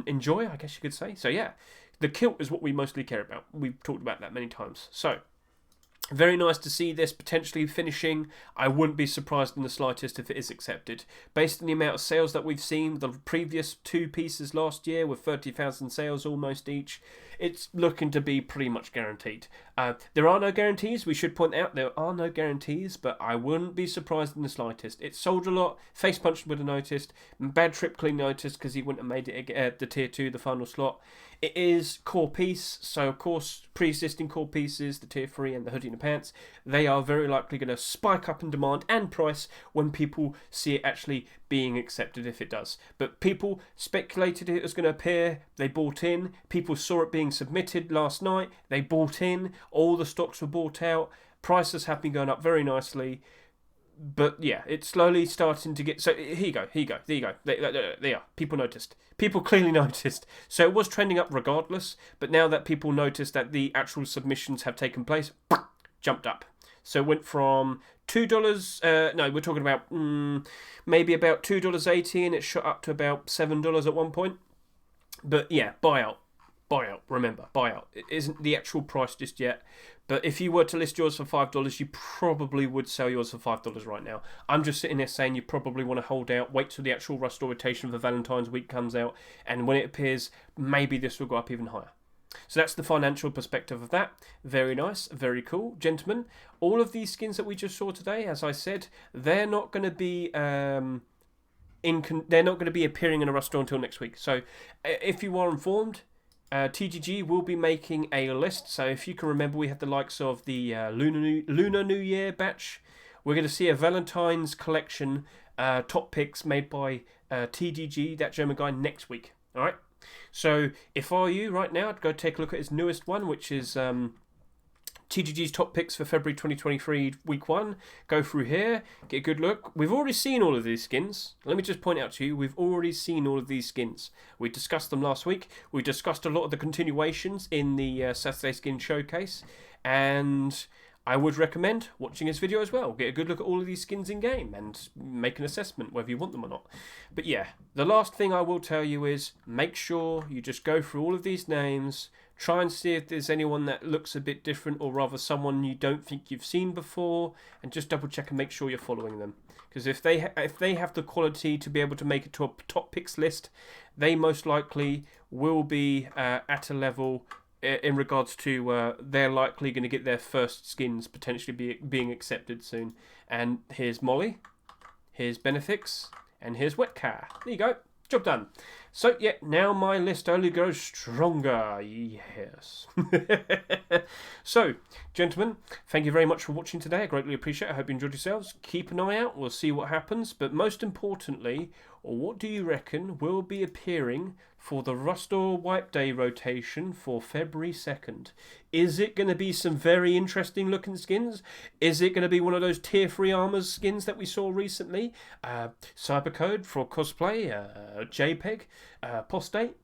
enjoy, I guess you could say. So yeah, the kilt is what we mostly care about. We've talked about that many times. So very nice to see this potentially finishing. I wouldn't be surprised in the slightest if it is accepted. Based on the amount of sales that we've seen, the previous two pieces last year with 30,000 sales almost each, it's looking to be pretty much guaranteed. There are no guarantees. We should point out there are no guarantees, but I wouldn't be surprised in the slightest. It sold a lot. Face Punch would have noticed. Bad Trip Clean noticed because he wouldn't have made it the tier 2, the final slot. It is core piece, so of course pre-existing core pieces, the tier 3 and the Hoodie Boonie Pants, they are very likely going to spike up in demand and price when people see it actually being accepted, if it does. But people speculated it was going to appear, they bought in, people saw it being submitted last night, they bought in, all the stocks were bought out, prices have been going up very nicely. But yeah, it's slowly starting to get... So here you go. There are. People noticed. People clearly noticed. So it was trending up regardless, but now that people noticed that the actual submissions have taken place, jumped up. So it went from $2... no, we're talking about maybe about $2.80, and it shot up to about $7 at one point. But yeah, buy out. Remember, buy out. It isn't the actual price just yet. But if you were to list yours for $5, you probably would sell yours for $5 right now. I'm just sitting there saying you probably want to hold out, wait till the actual rust rotation for Valentine's week comes out, and when it appears, maybe this will go up even higher. So that's the financial perspective of that. Very nice, very cool. Gentlemen, all of these skins that we just saw today, as I said, they're not going to be... they're not going to be appearing in a rust until next week. So if you are informed... TGG will be making a list, so if you can remember, we had the likes of the Lunar New Year batch. We're going to see a Valentine's collection top picks made by TGG, that German guy, next week. All right. So if I were you right now, I'd go take a look at his newest one, which is TGG's top picks for February 2023 week 1. Go through here, get a good look. We've already seen all of these skins. Let me just point out to you, we've already seen all of these skins. We discussed them last week. We discussed a lot of the continuations in the Saturday Skin Showcase. And I would recommend watching this video as well. Get a good look at all of these skins in game and make an assessment whether you want them or not. But yeah, the last thing I will tell you is make sure you just go through all of these names. Try and see if there's anyone that looks a bit different, or rather someone you don't think you've seen before, and just double check and make sure you're following them. Because if they have the quality to be able to make it to a top picks list, they most likely will be at a level in regards to they're likely going to get their first skins potentially being accepted soon. And here's Molly, here's Benefix, and here's Wetcar. There you go. Job done. So, yeah, now my list only grows stronger. Yes. So, gentlemen, thank you very much for watching today. I greatly appreciate it. I hope you enjoyed yourselves. Keep an eye out. We'll see what happens. But most importantly, what do you reckon will be appearing for the Rust or Wipe Day rotation for February 2nd? Is it going to be some very interesting looking skins? Is it going to be one of those tier 3 armors skins that we saw recently? Cybercode for cosplay, JPEG, Postate?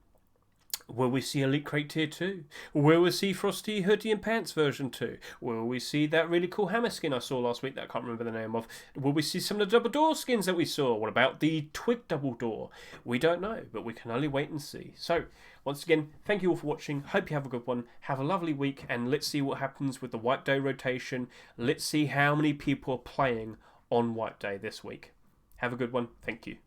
Will we see Elite Crate Tier 2? Will we see Frosty Hoodie and Pants version 2? Will we see that really cool hammer skin I saw last week that I can't remember the name of? Will we see some of the double door skins that we saw? What about the Twig double door? We don't know, but we can only wait and see. So, once again, thank you all for watching. Hope you have a good one. Have a lovely week, and let's see what happens with the Wipe Day rotation. Let's see how many people are playing on Wipe Day this week. Have a good one. Thank you.